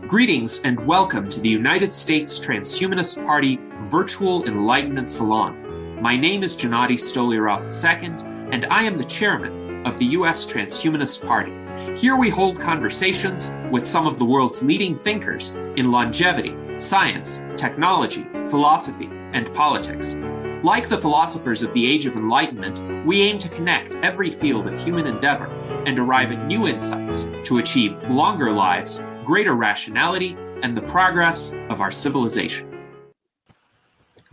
Greetings and welcome to the United States Transhumanist Party Virtual Enlightenment Salon. My name is Gennady Stolyarov II, and I am the chairman of the U.S. Transhumanist Party. Here we hold conversations with some of the world's leading thinkers in longevity, science, technology, philosophy, and politics. Like the philosophers of the Age of Enlightenment, we aim to connect every field of human endeavor and arrive at new insights to achieve longer lives, greater rationality, and the progress of our civilization.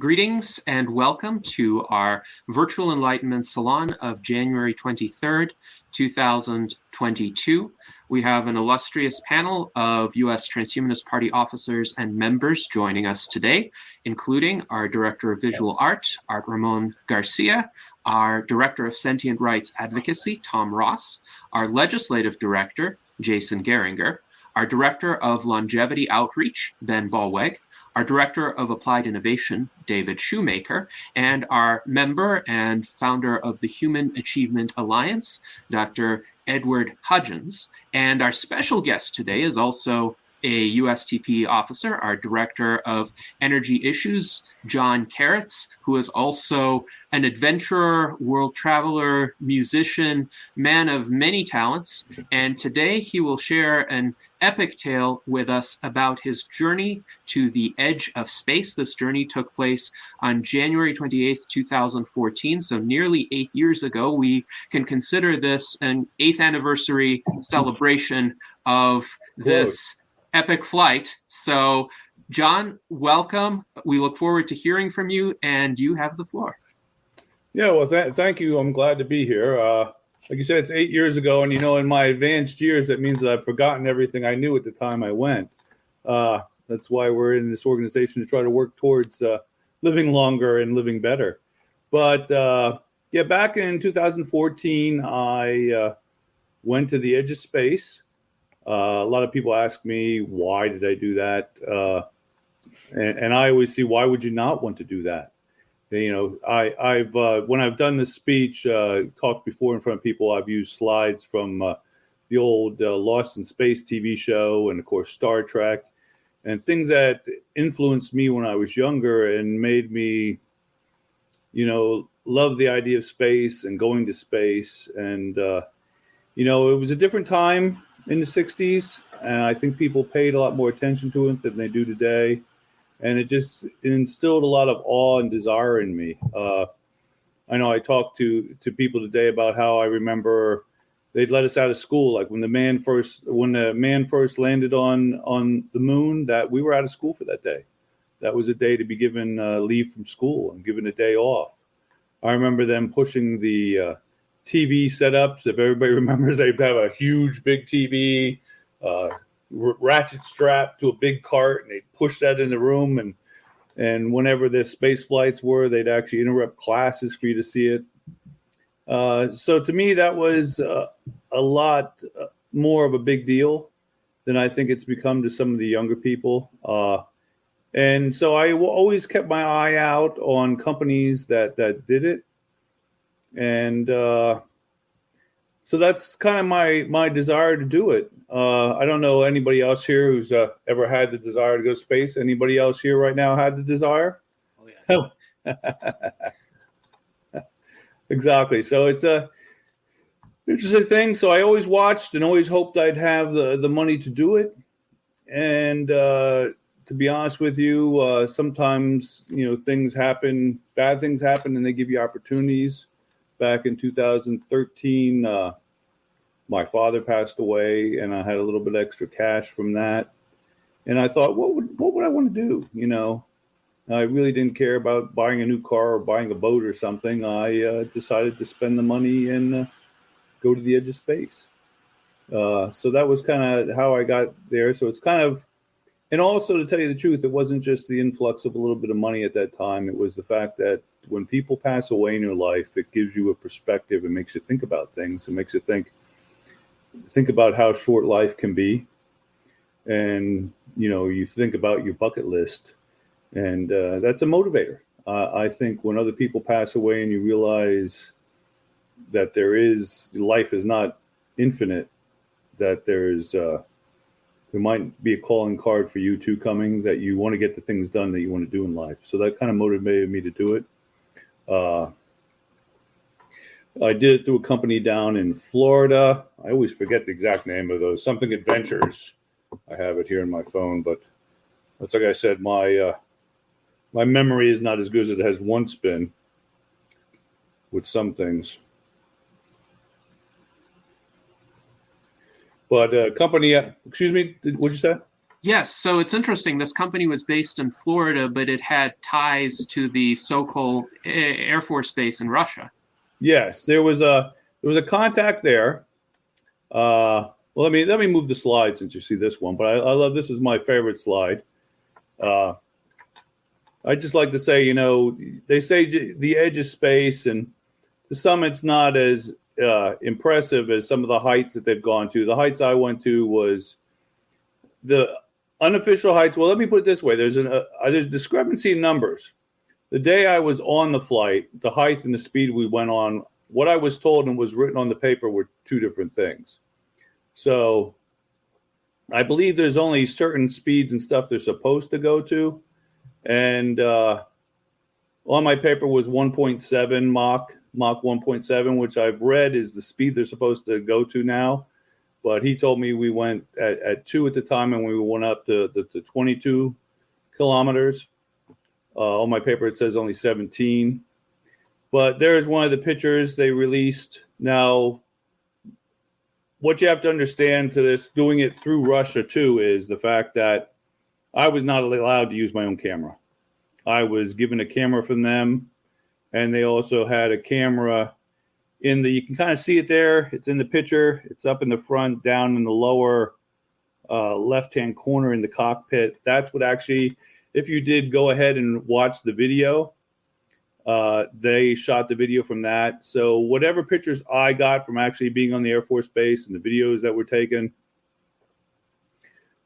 Greetings and welcome to our Virtual Enlightenment Salon of January 23rd, 2022. We have an illustrious panel of U.S. Transhumanist Party officers and members joining us today, including our Director of Visual Art, Art Ramon Garcia, our Director of Sentient Rights Advocacy, Tom Ross, our Legislative Director, Jason Geringer, our Director of Longevity Outreach, Ben Ballweg, our Director of Applied Innovation, David Shoemaker, and our member and founder of the Human Achievement Alliance, Dr. Edward Hudgens. And our special guest today is also a USTP officer, our Director of Energy Issues, John Kerecz, who is also an adventurer, world traveler, musician, man of many talents. And today he will share an epic tale with us about his journey to the edge of space. This journey took place on January 28th, 2014, so nearly 8 years ago. We can consider this an 8th anniversary celebration of this epic flight. So, John, welcome. We look forward to hearing from you, and you have the floor. Yeah, well, thank you. I'm glad to be here. Like you said, it's 8 years ago, and in my advanced years, that means that I've forgotten everything I knew at the time I went. That's why we're in this organization to try to work towards living longer and living better. But back in 2014, I went to the edge of space. A lot of people ask me, why did I do that? And I always see, why would you not want to do that? I've when I've done this speech, talked before in front of people, I've used slides from the old Lost in Space TV show and, of course, Star Trek, and things that influenced me when I was younger and made me, love the idea of space and going to space. And, it was a different time in the 60s, and I think people paid a lot more attention to it than they do today. And it instilled a lot of awe and desire in me. I know I talked to people today about how I remember they'd let us out of school. Like when the man first landed on the moon, that we were out of school for that day. That was a day to be given leave from school and given a day off. I remember them pushing the TV setups. If everybody remembers, they'd have a huge, big TV, ratchet strapped to a big cart, and they'd push that in the room. And whenever the space flights were, they'd actually interrupt classes for you to see it. So to me, that was a lot more of a big deal than I think it's become to some of the younger people. And so I always kept my eye out on companies that did it. And so that's kind of my desire to do it. I don't know anybody else here who's ever had the desire to go to space. Anybody else here right now had the desire? Oh, yeah. Exactly. So it's a interesting thing. So I always watched and always hoped I'd have the money to do it. And to be honest with you, sometimes, things happen, bad things happen, and they give you opportunities. Back in 2013, my father passed away, and I had a little bit extra cash from that. And I thought, what would I want to do? I really didn't care about buying a new car or buying a boat or something. I decided to spend the money and go to the edge of space. So that was kind of how I got there. So it's kind of, and also to tell you the truth, it wasn't just the influx of a little bit of money at that time. It was the fact that when people pass away in your life, it gives you a perspective. It makes you think about things. It makes you think about how short life can be. And, you think about your bucket list. And that's a motivator. I think when other people pass away and you realize that life is not infinite, that there's there might be a calling card for you too coming, that you want to get the things done that you want to do in life. So that kind of motivated me to do it. I did it through a company down in Florida. I always forget the exact name of those. Something Adventures. I have it here in my phone, but that's like I said, my memory is not as good as it has once been with some things. But company, excuse me, what'd you say? Yes, so it's interesting. This company was based in Florida, but it had ties to the Sokol Air Force Base in Russia. Yes, there was a contact there. Well, let me move the slide since you see this one. But I love, this is my favorite slide. I just like to say, you know, they say the edge of space, and the summit's not as impressive as some of the heights that they've gone to. The heights I went to was the unofficial heights. Well, let me put it this way: there's discrepancy in numbers. The day I was on the flight, the height and the speed we went on, what I was told and was written on the paper were two different things. So I believe there's only certain speeds and stuff they're supposed to go to. And on my paper was 1.7 Mach 1.7, which I've read is the speed they're supposed to go to now. But he told me we went at 2 at the time, and we went up to 22 kilometers. On my paper, it says only 17. But there's one of the pictures they released. Now, what you have to understand to this, doing it through Russia too, is the fact that I was not allowed to use my own camera. I was given a camera from them, and they also had a camera in the, you can kind of see it there. It's in the picture. It's up in the front, down in the lower left-hand corner in the cockpit. That's what actually, if you did go ahead and watch the video, they shot the video from that. So whatever pictures I got from actually being on the Air Force Base and the videos that were taken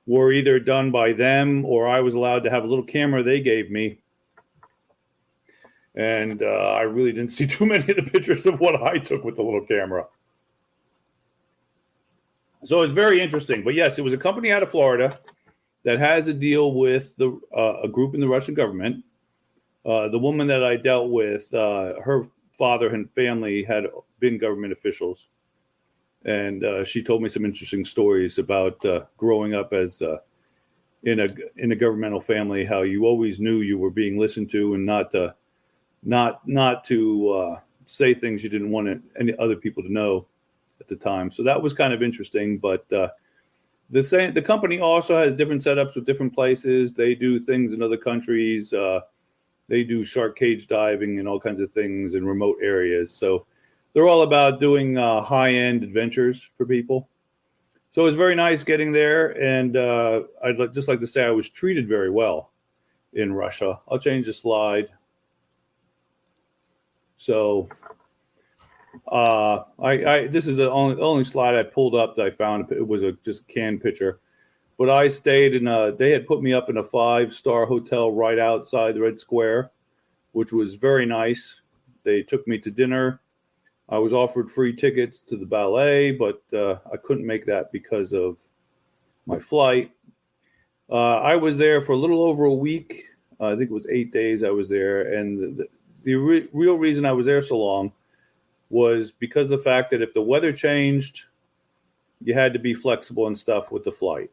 were either done by them, or I was allowed to have a little camera they gave me. And I really didn't see too many of the pictures of what I took with the little camera. So it's very interesting. But yes, it was a company out of Florida that has a deal with a group in the Russian government. The woman that I dealt with, her father and family had been government officials. And she told me some interesting stories about growing up as in a governmental family, how you always knew you were being listened to, and not to say things you didn't want any other people to know at the time. So that was kind of interesting. But the company also has different setups with different places. They do things in other countries. They do shark cage diving and all kinds of things in remote areas. So they're all about doing high-end adventures for people. So it was very nice getting there. And I'd just like to say I was treated very well in Russia. I'll change the slide. So this is the only slide I pulled up that I found. It was just a canned picture. But I stayed in they had put me up in a 5-star hotel right outside the Red Square, which was very nice. They took me to dinner. I was offered free tickets to the ballet, but I couldn't make that because of my flight. I was there for a little over a week. I think it was 8 days I was there. And the real reason I was there so long was because of the fact that if the weather changed, you had to be flexible and stuff with the flight.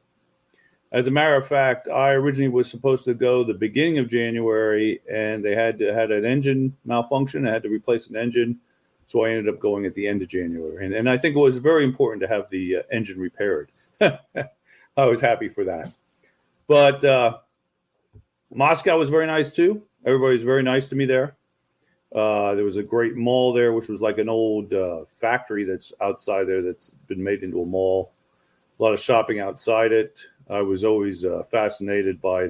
As a matter of fact, I originally was supposed to go the beginning of January, and they had an engine malfunction. I had to replace an engine. So I ended up going at the end of January. And I think it was very important to have the engine repaired. I was happy for that. But Moscow was very nice too. Everybody was very nice to me there. There was a great mall there, which was like an old factory that's outside there that's been made into a mall. A lot of shopping outside it. I was always fascinated by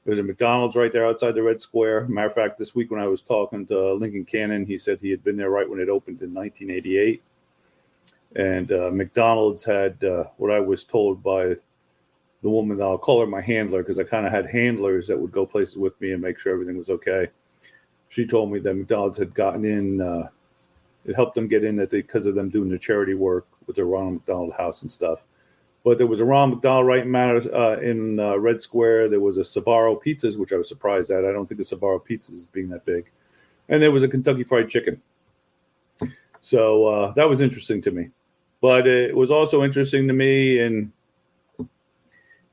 there's a McDonald's right there outside the Red Square. Matter of fact, this week when I was talking to Lincoln Cannon, he said he had been there right when it opened in 1988. And McDonald's had what I was told by the woman, I'll call her my handler, because I kind of had handlers that would go places with me and make sure everything was okay. She told me that McDonald's had gotten in, it helped them get in because of them doing the charity work with their Ronald McDonald House and stuff. But there was a Ronald McDonald right in Red Square. There was a Sbarro Pizzas, which I was surprised at. I don't think the Sbarro Pizzas is being that big. And there was a Kentucky Fried Chicken. So that was interesting to me. But it was also interesting to me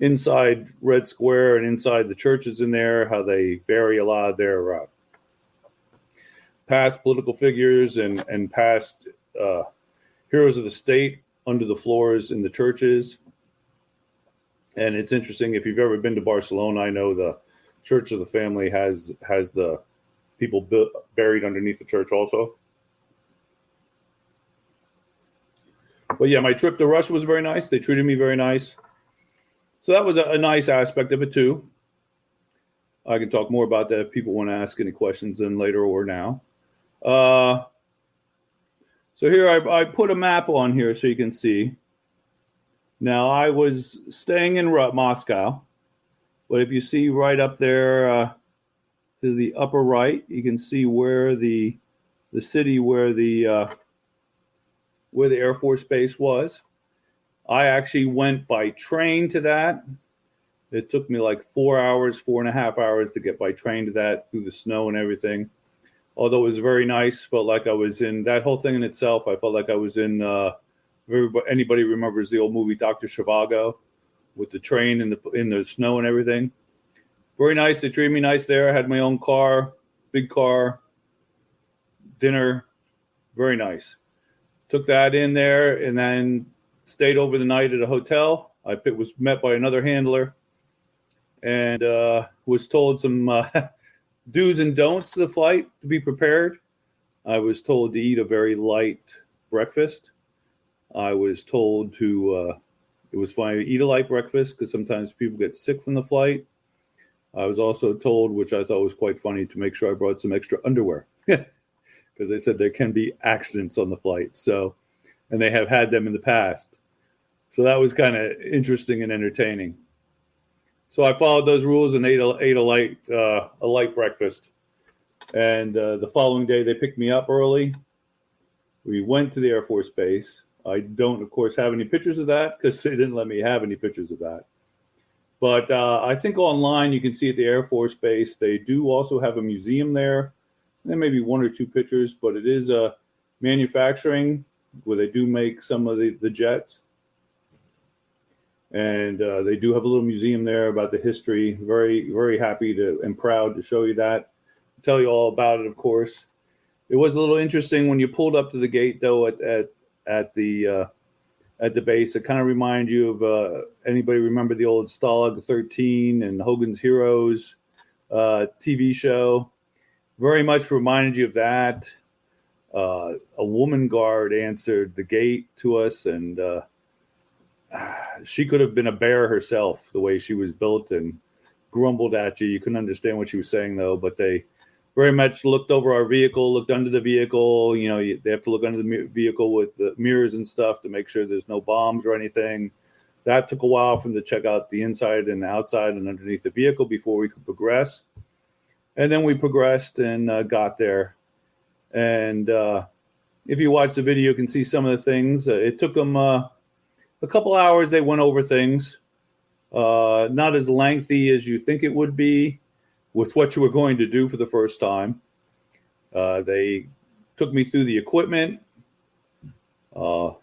inside Red Square and inside the churches in there, how they bury a lot of their past political figures and past heroes of the state under the floors in the churches. And it's interesting, if you've ever been to Barcelona, I know the Church of the Family has the people buried underneath the church also. But yeah, my trip to Russia was very nice. They treated me very nice. So that was a nice aspect of it too. I can talk more about that if people want to ask any questions then later or now. So here I put a map on here so you can see. Now I was staying in Moscow, but if you see right up there to the upper right, you can see where the city where the Air Force Base was. I actually went by train to that. It took me like 4.5 hours to get by train to that through the snow and everything. Although it was very nice, felt like I was in that whole thing in itself. I felt like I was in. Anybody remembers the old movie Dr. Zhivago with the train in the snow and everything? Very nice. They treated me nice there. I had my own car, big car, dinner. Very nice. Took that in there and then stayed over the night at a hotel. I was met by another handler and was told some do's and don'ts to the flight to be prepared. I was told to eat a very light breakfast. I was told it was fine to eat a light breakfast because sometimes people get sick from the flight. I was also told, which I thought was quite funny, to make sure I brought some extra underwear because they said there can be accidents on the flight. So, and they have had them in the past. So that was kind of interesting and entertaining. So I followed those rules and ate a light breakfast. And the following day, they picked me up early. We went to the Air Force Base. I don't, of course, have any pictures of that because they didn't let me have any pictures of that. But I think online you can see at the Air Force Base, they do also have a museum there. There may be one or two pictures, but it is a manufacturing where they do make some of the jets. And they do have a little museum there about the history. Very, very happy and proud to show you that. Tell you all about it, of course. It was a little interesting when you pulled up to the gate, though, at the base. It kind of reminded you of anybody remember the old Stalag 13 and Hogan's Heroes TV show? Very much reminded you of that. A woman guard answered the gate to us, and she could have been a bear herself, the way she was built, and grumbled at you. You couldn't understand what she was saying, though, but they very much looked over our vehicle, looked under the vehicle. You know, they have to look under the vehicle with the mirrors and stuff to make sure there's no bombs or anything. That took a while for them to check out the inside and the outside and underneath the vehicle before we could progress. And then we progressed and got there. And if you watch the video, you can see some of the things. It took them a couple hours. They went over things. Not as lengthy as you think it would be with what you were going to do for the first time. They took me through the equipment. I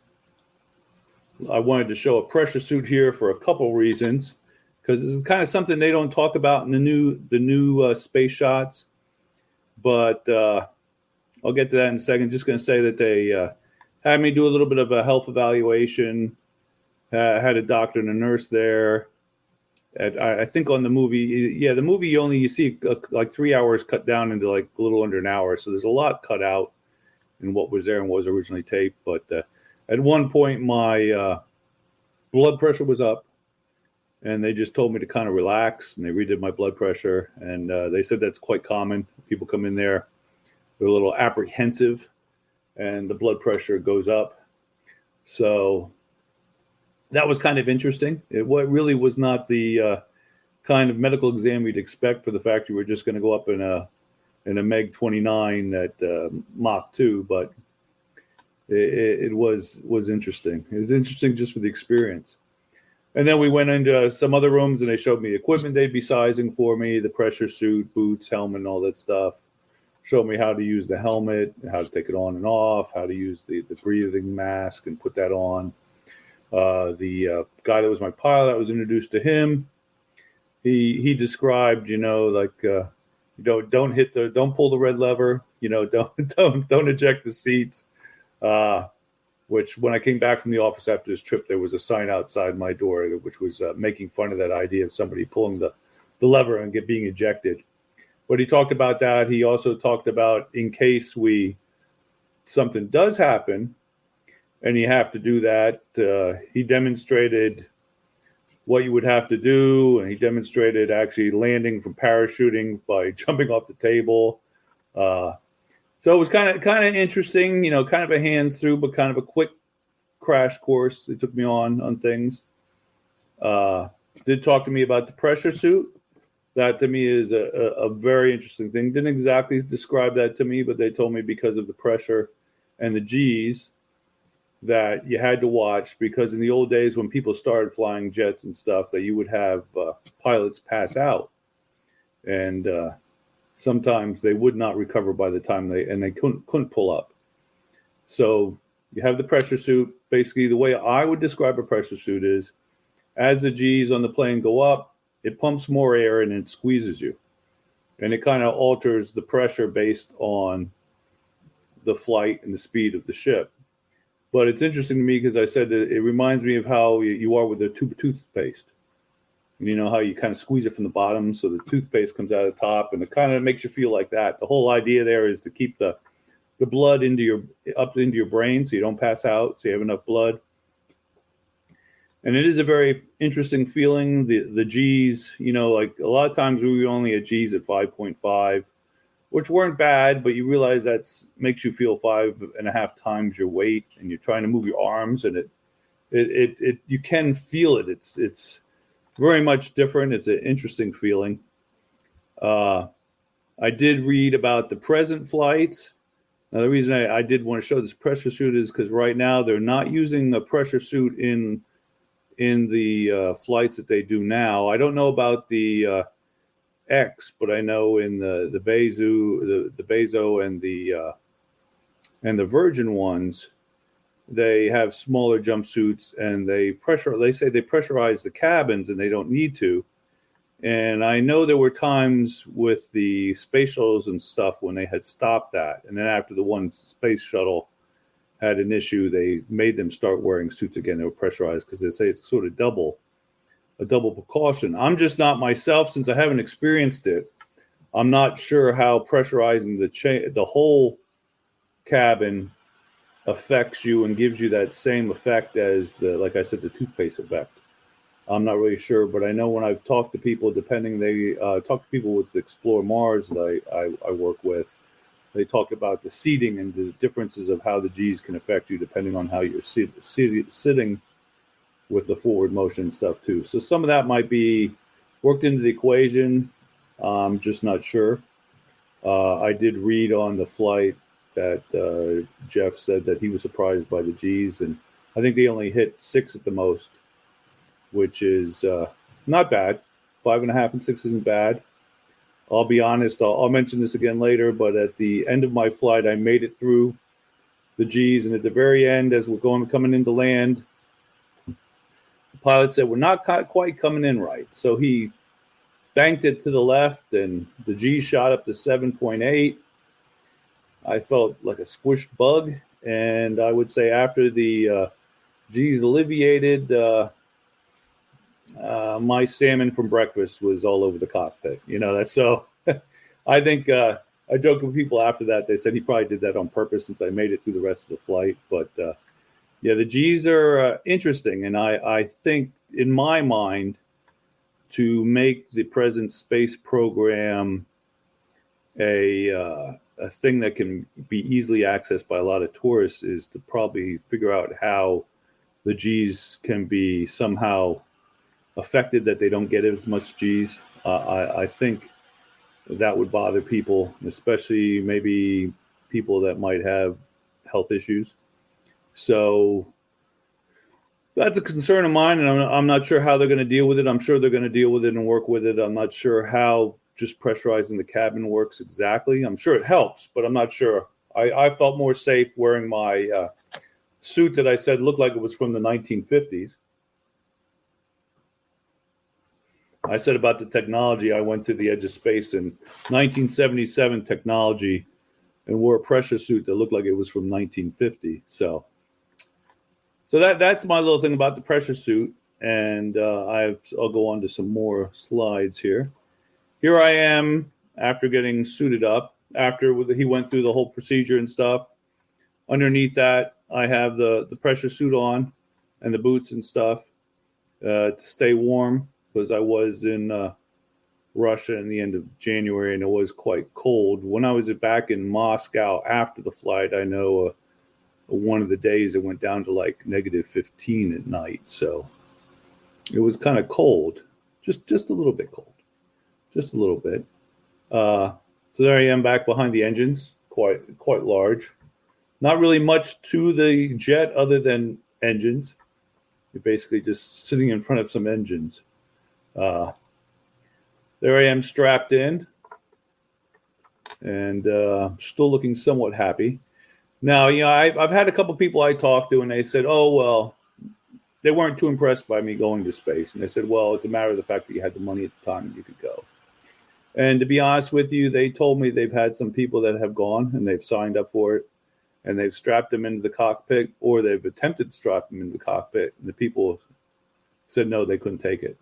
wanted to show a pressure suit here for a couple reasons, because this is kind of something they don't talk about in the new space shots. But I'll get to that in a second. Just going to say that they had me do a little bit of a health evaluation. Had a doctor and a nurse there. I think on the movie, the movie you see like 3 hours cut down into like a little under an hour. So there's a lot cut out in what was there and what was originally taped. But at one point, my blood pressure was up, and they just told me to kind of relax, and they redid my blood pressure. And they said that's quite common. People come in there, they're a little apprehensive, and the blood pressure goes up. So that was kind of interesting. It really was not the kind of medical exam you'd expect for the fact you were just going to go up in a Meg 29 at Mach 2, but it was interesting. It was interesting just for the experience. And then we went into some other rooms and they showed me equipment they'd be sizing for me, the pressure suit, boots, helmet, and all that stuff. Showed me how to use the helmet, how to take it on and off, how to use the breathing mask and put that on. The guy that was my pilot, I was introduced to him. He described, don't pull the red lever, don't eject the seats. Which when I came back from the office after this trip, there was a sign outside my door, which was making fun of that idea of somebody pulling the lever and being ejected. But he talked about that. He also talked about in case something does happen and you have to do that, he demonstrated what you would have to do. And he demonstrated actually landing from parachuting by jumping off the table. So it was kind of interesting, kind of a hands through, but kind of a quick crash course. It took me on things. Did talk to me about the pressure suit. That to me is a very interesting thing. Didn't exactly describe that to me, but they told me because of the pressure and the G's that you had to watch, because in the old days when people started flying jets and stuff, that you would have pilots pass out. And sometimes they would not recover by the time they couldn't pull up. So you have the pressure suit. Basically, the way I would describe a pressure suit is, as the G's on the plane go up, it pumps more air and it squeezes you. And it kind of alters the pressure based on the flight and the speed of the ship. But it's interesting to me because I said that it reminds me of how you are with a tube of toothpaste. You know how you kind of squeeze it from the bottom so the toothpaste comes out of the top, and it kind of makes you feel like that. The whole idea there is to keep the blood up into your brain so you don't pass out, so you have enough blood. And it is a very interesting feeling. The G's, like a lot of times we were only at G's at 5.5, which weren't bad, but you realize that makes you feel 5.5 times your weight, and you're trying to move your arms, and it you can feel it. It's very much different. It's an interesting feeling. I did read about the present flights. Now, the reason I did want to show this pressure suit is because right now they're not using the pressure suit in the flights that they do now. I don't know about the X, but I know in the Bezo and the Virgin ones, they have smaller jumpsuits, and they say they pressurize the cabins, and they don't need to. And I know there were times with the space shuttles and stuff when they had stopped that. And then after the one space shuttle had an issue, they made them start wearing suits again. They were pressurized because they say it's sort of a double precaution. I'm just not myself, since I haven't experienced it. I'm not sure how pressurizing the whole cabin affects you and gives you that same effect as like I said, the toothpaste effect. I'm not really sure, but I know when I've talked to people, talk to people with Explore Mars that I work with, they talk about the seating and the differences of how the G's can affect you depending on how you're sitting with the forward motion stuff too. So some of that might be worked into the equation. I'm just not sure. I did read on the flight that Jeff said that he was surprised by the G's, and I think they only hit 6 at the most, which is not bad. 5.5 and 6 isn't bad. I'll be honest, I'll mention this again later, but at the end of my flight, I made it through the G's, and at the very end, as we're coming into land, the pilot said, we're not quite coming in right. So he banked it to the left, and the G shot up to 7.8. I felt like a squished bug, and I would say after the G's alleviated, my salmon from breakfast was all over the cockpit. That's so. I think I joked with people after that. They said he probably did that on purpose since I made it through the rest of the flight. But yeah, the G's are interesting, and I think in my mind, to make the present space program a thing that can be easily accessed by a lot of tourists is to probably figure out how the G's can be somehow affected, that they don't get as much G's. I think that would bother people, especially maybe people that might have health issues. So That's a concern of mine, and I'm not sure how they're going to deal with it. I'm sure they're going to deal with it and work with it. I'm not sure how just pressurizing the cabin works exactly. I'm sure it helps, but I'm not sure. I felt more safe wearing my suit that I said looked like it was from the 1950s. I said about the technology, I went to the edge of space in 1977 technology and wore a pressure suit that looked like it was from 1950. So that's my little thing about the pressure suit. And I'll go on to some more slides here. Here I am after getting suited up, after he went through the whole procedure and stuff. Underneath that, I have the pressure suit on and the boots and stuff to stay warm, because I was in Russia in the end of January and it was quite cold. When I was back in Moscow after the flight, I know one of the days it went down to like -15 at night. So it was kind of cold, just a little bit cold, just a little bit. So there I am back behind the engines, quite large. Not really much to the jet other than engines. You're basically just sitting in front of some engines. There I am strapped in and still looking somewhat happy. Now, I've had a couple people I talked to and they said, oh, well, they weren't too impressed by me going to space. And they said, well, it's a matter of the fact that you had the money at the time and you could go. And to be honest with you, they told me they've had some people that have gone and they've signed up for it and they've strapped them into the cockpit, or they've attempted to strap them into the cockpit. And the people said, no, they couldn't take it.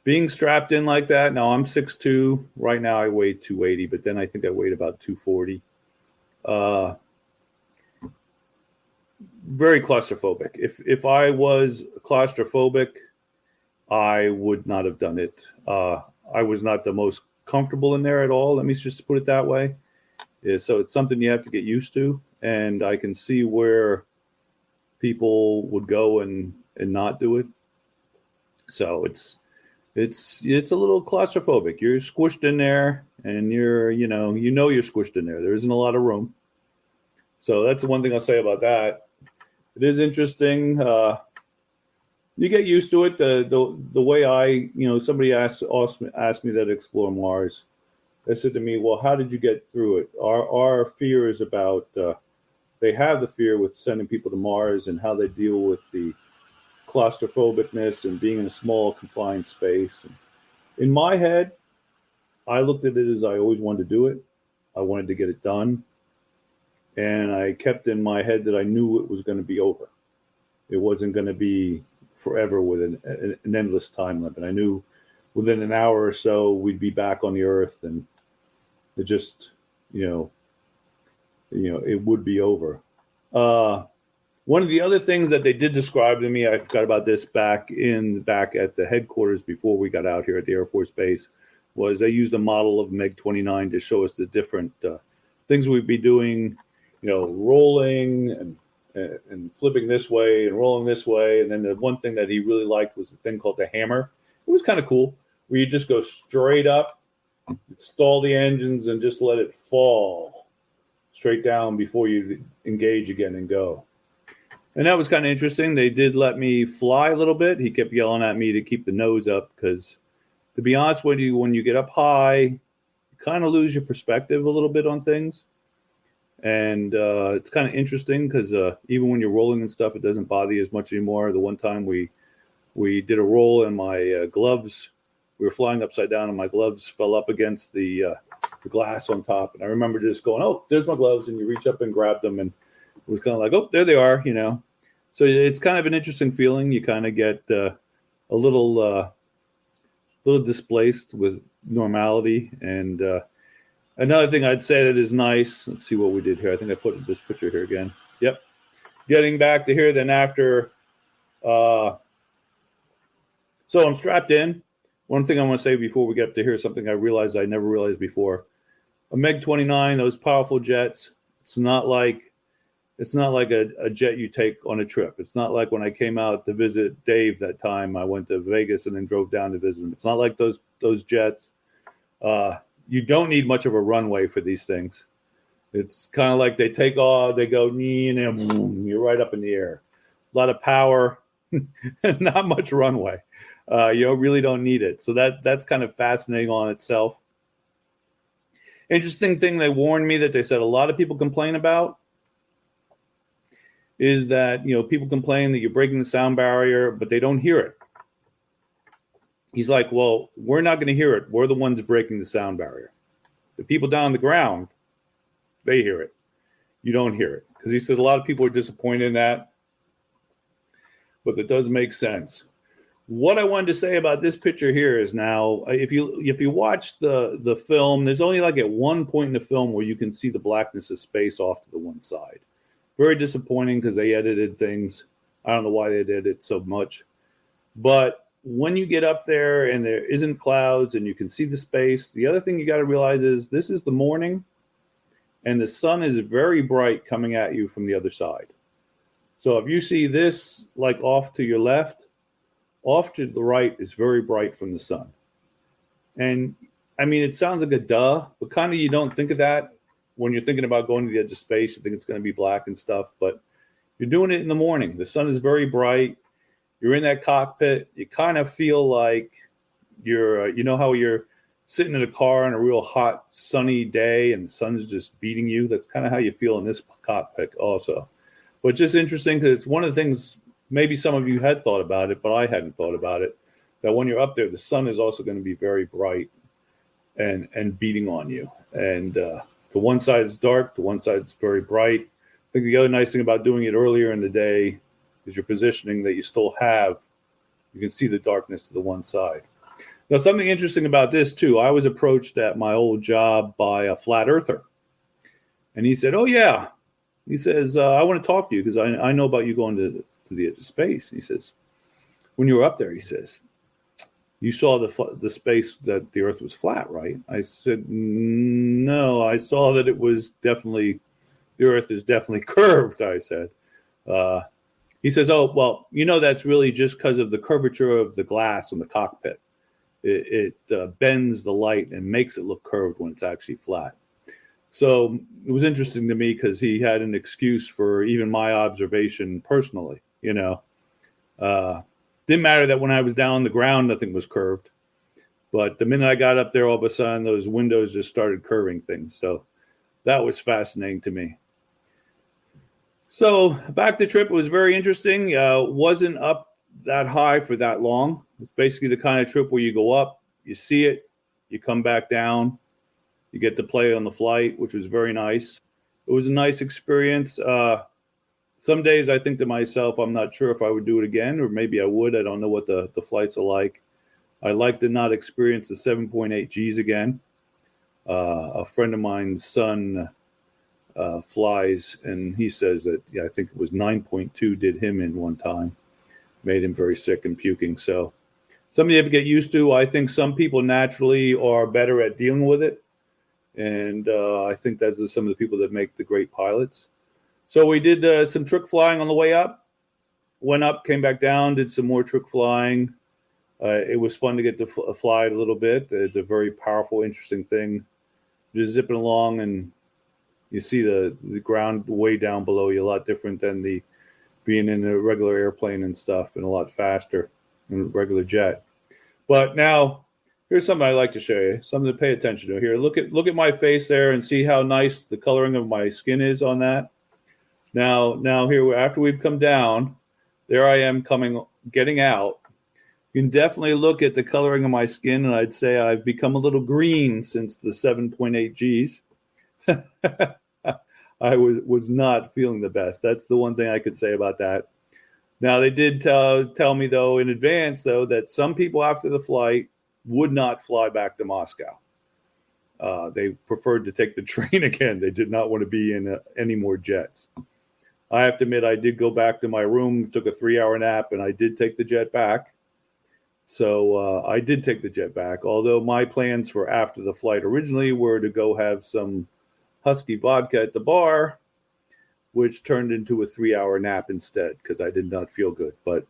Being strapped in like that, now I'm 6'2". Right now I weigh 280, but then I think I weighed about 240. Very claustrophobic. If I was claustrophobic, I would not have done it. I was not the most comfortable in there at all. Let me just put it that way. So it's something you have to get used to. And I can see where people would go and not do it. So it's a little claustrophobic. You're squished in there, and you're squished in there. There isn't a lot of room. So that's the one thing I'll say about that. It is interesting. You get used to it. The way somebody asked me that Explore Mars. They said to me, well, how did you get through it? Our fear is about, they have the fear with sending people to Mars and how they deal with the claustrophobicness and being in a small confined space. And in my head, I looked at it as I always wanted to do it. I wanted to get it done. And I kept in my head that I knew it was going to be over. It wasn't going to be forever with an endless time limit. I knew within an hour or so we'd be back on the Earth, and it just, it would be over. One of the other things that they did describe to me, I forgot about this back at the headquarters before we got out here at the Air Force Base, was they used a model of MiG-29 to show us the different things we'd be doing, rolling and flipping this way and rolling this way. And then the one thing that he really liked was the thing called the hammer. It was kind of cool, where you just go straight up, stall the engines, and just let it fall straight down before you engage again and go. And that was kind of interesting. They did let me fly a little bit. He kept yelling at me to keep the nose up because, to be honest with you, when you get up high, you kind of lose your perspective a little bit on things. And it's kind of interesting because even when you're rolling and stuff, it doesn't bother you as much anymore. The one time we did a roll and my gloves, we were flying upside down and my gloves fell up against the glass on top. And I remember just going, oh, there's my gloves. And you reach up and grab them. And it was kind of like, oh, there they are, So it's kind of an interesting feeling. You kind of get a little displaced with normality. And another thing I'd say that is nice. Let's see what we did here. I think I put this picture here again. Yep. Getting back to here then after. So I'm strapped in. One thing I want to say before we get up to here, something I realized I never realized before. A MiG-29, those powerful jets, it's not like a jet you take on a trip. It's not like when I came out to visit Dave that time. I went to Vegas and then drove down to visit him. It's not like those jets. You don't need much of a runway for these things. It's kind of like they take off, they go, and boom, you're right up in the air. A lot of power, Not much runway. Really don't need it. So that's kind of fascinating on itself. Interesting thing they warned me that they said a lot of people complain about is that, people complain that you're breaking the sound barrier, but they don't hear it. He's like, well, we're not going to hear it. We're the ones breaking the sound barrier. The people down on the ground, they hear it. You don't hear it. Because he said a lot of people are disappointed in that. But that does make sense. What I wanted to say about this picture here is now, if you watch the film, there's only like at one point in the film where you can see the blackness of space off to the one side. Very disappointing because they edited things. I don't know why they did it so much. But when you get up there and there isn't clouds and you can see the space, the other thing you got to realize is this is the morning and the sun is very bright coming at you from the other side. So if you see this like off to your left, off to the right is very bright from the sun. And I mean, it sounds like a duh, but kind of you don't think of that when you're thinking about going to the edge of space. You think it's going to be black and stuff, but you're doing it in the morning. The sun is very bright. You're in that cockpit. You kind of feel like you're, how you're sitting in a car on a real hot, sunny day and the sun's just beating you. That's kind of how you feel in this cockpit also. But just interesting because it's one of the things, maybe some of you had thought about it, but I hadn't thought about it, that when you're up there, the sun is also going to be very bright and beating on you. And the one side is dark, the one side is very bright. I think the other nice thing about doing it earlier in the day is your positioning that you still have. You can see the darkness to the one side. Now, something interesting about this, too, I was approached at my old job by a flat earther. And he said, oh, yeah. He says, I want to talk to you because I know about you going to the edge of space. He says, when you were up there, he says, you saw the space that the Earth was flat, right? I said, no, I saw that it was definitely, the Earth is definitely curved, I said. He says, oh, well, that's really just because of the curvature of the glass in the cockpit. It bends the light and makes it look curved when it's actually flat. So it was interesting to me because he had an excuse for even my observation personally, Didn't matter that when I was down on the ground, nothing was curved. But the minute I got up there, all of a sudden, those windows just started curving things. So that was fascinating to me. So back to the trip, it was very interesting. Wasn't up that high for that long. It's basically the kind of trip where you go up, you see it, you come back down, you get to play on the flight, which was very nice. It was a nice experience. Some days I think to myself, I'm not sure if I would do it again, or maybe I would. I don't know what the flights are like. I like to not experience the 7.8 Gs again. A friend of mine's son flies, and he says that, I think it was 9.2 did him in one time. Made him very sick and puking. So something you have to get used to. I think some people naturally are better at dealing with it. And I think that's some of the people that make the great pilots. So we did some trick flying on the way up. Went up, came back down, did some more trick flying. It was fun to get to fly it a little bit. It's a very powerful, interesting thing. Just zipping along and you see the ground way down below you, a lot different than being in a regular airplane and stuff, and a lot faster than a regular jet. But now, here's something I'd like to show you, something to pay attention to here. Look at my face there and see how nice the coloring of my skin is on that. Now here, after we've come down, there I am getting out. You can definitely look at the coloring of my skin, and I'd say I've become a little green since the 7.8 Gs. I was not feeling the best. That's the one thing I could say about that. Now, they did tell me, though, in advance, though, that some people after the flight would not fly back to Moscow. They preferred to take the train again. They did not want to be in any more jets. I have to admit, I did go back to my room, took a 3-hour nap, and I did take the jet back. So I did take the jet back, although my plans for after the flight originally were to go have some Husky vodka at the bar, which turned into a 3-hour nap instead because I did not feel good. But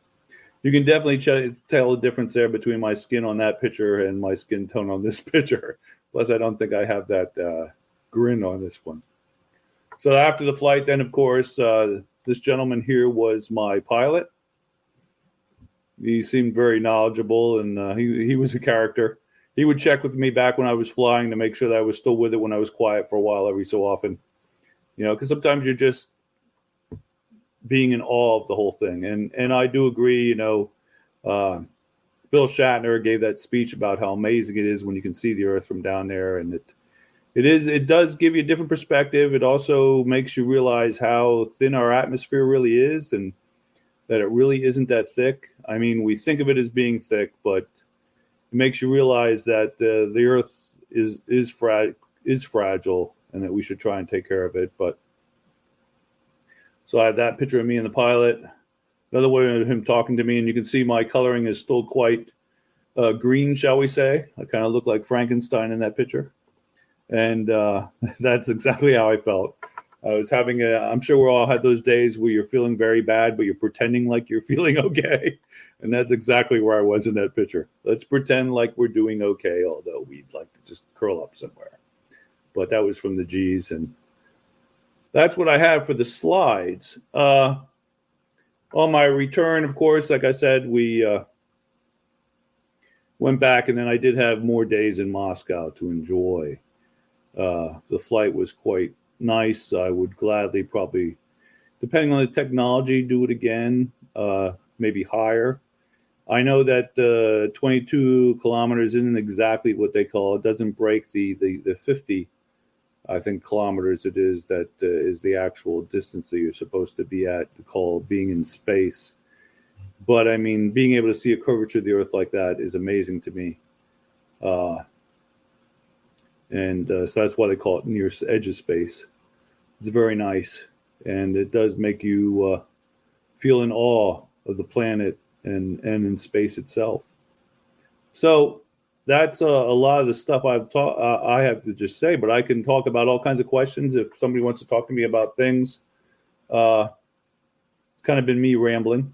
you can definitely tell the difference there between my skin on that picture and my skin tone on this picture. Plus, I don't think I have that grin on this one. So after the flight, then, of course, this gentleman here was my pilot. He seemed very knowledgeable, and he was a character. He would check with me back when I was flying to make sure that I was still with it when I was quiet for a while every so often. Because sometimes you're just being in awe of the whole thing. And I do agree, Bill Shatner gave that speech about how amazing it is when you can see the Earth from down there. And it does give you a different perspective. It also makes you realize how thin our atmosphere really is and that it really isn't that thick. I mean, we think of it as being thick, but it makes you realize that the Earth is fragile and that we should try and take care of it. But so I have that picture of me and the pilot. Another way of him talking to me, and you can see my coloring is still quite green, shall we say. I kind of look like Frankenstein in that picture. And that's exactly how I felt. I was I'm sure we all had those days where you're feeling very bad, but you're pretending like you're feeling okay. And that's exactly where I was in that picture. Let's pretend like we're doing okay, although we'd like to just curl up somewhere. But that was from the G's, and that's what I have for the slides. On my return, of course, like I said, we went back, and then I did have more days in Moscow to enjoy. The flight was quite nice. I would gladly probably, depending on the technology, do it again, maybe higher. I know that 22 kilometers isn't exactly what they call it. Doesn't break the 50, I think, kilometers it is that is the actual distance that you're supposed to be at, to call being in space. But I mean, being able to see a curvature of the Earth like that is amazing to me. So that's why they call it near edge of space. It's very nice. And it does make you feel in awe of the planet and in space itself. So that's a lot of the stuff I have to just say, but I can talk about all kinds of questions if somebody wants to talk to me about things. It's kind of been me rambling.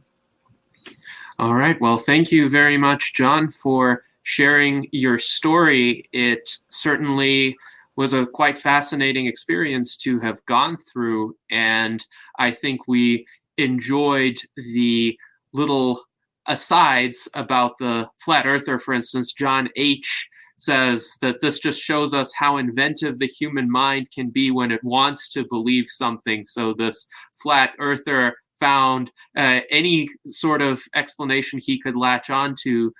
All right. Well, thank you very much, John, for sharing your story. It certainly was a quite fascinating experience to have gone through, and I think we enjoyed the little asides about the flat earther. For instance, John H. says that this just shows us how inventive the human mind can be when it wants to believe something. So this flat earther found any sort of explanation he could latch on to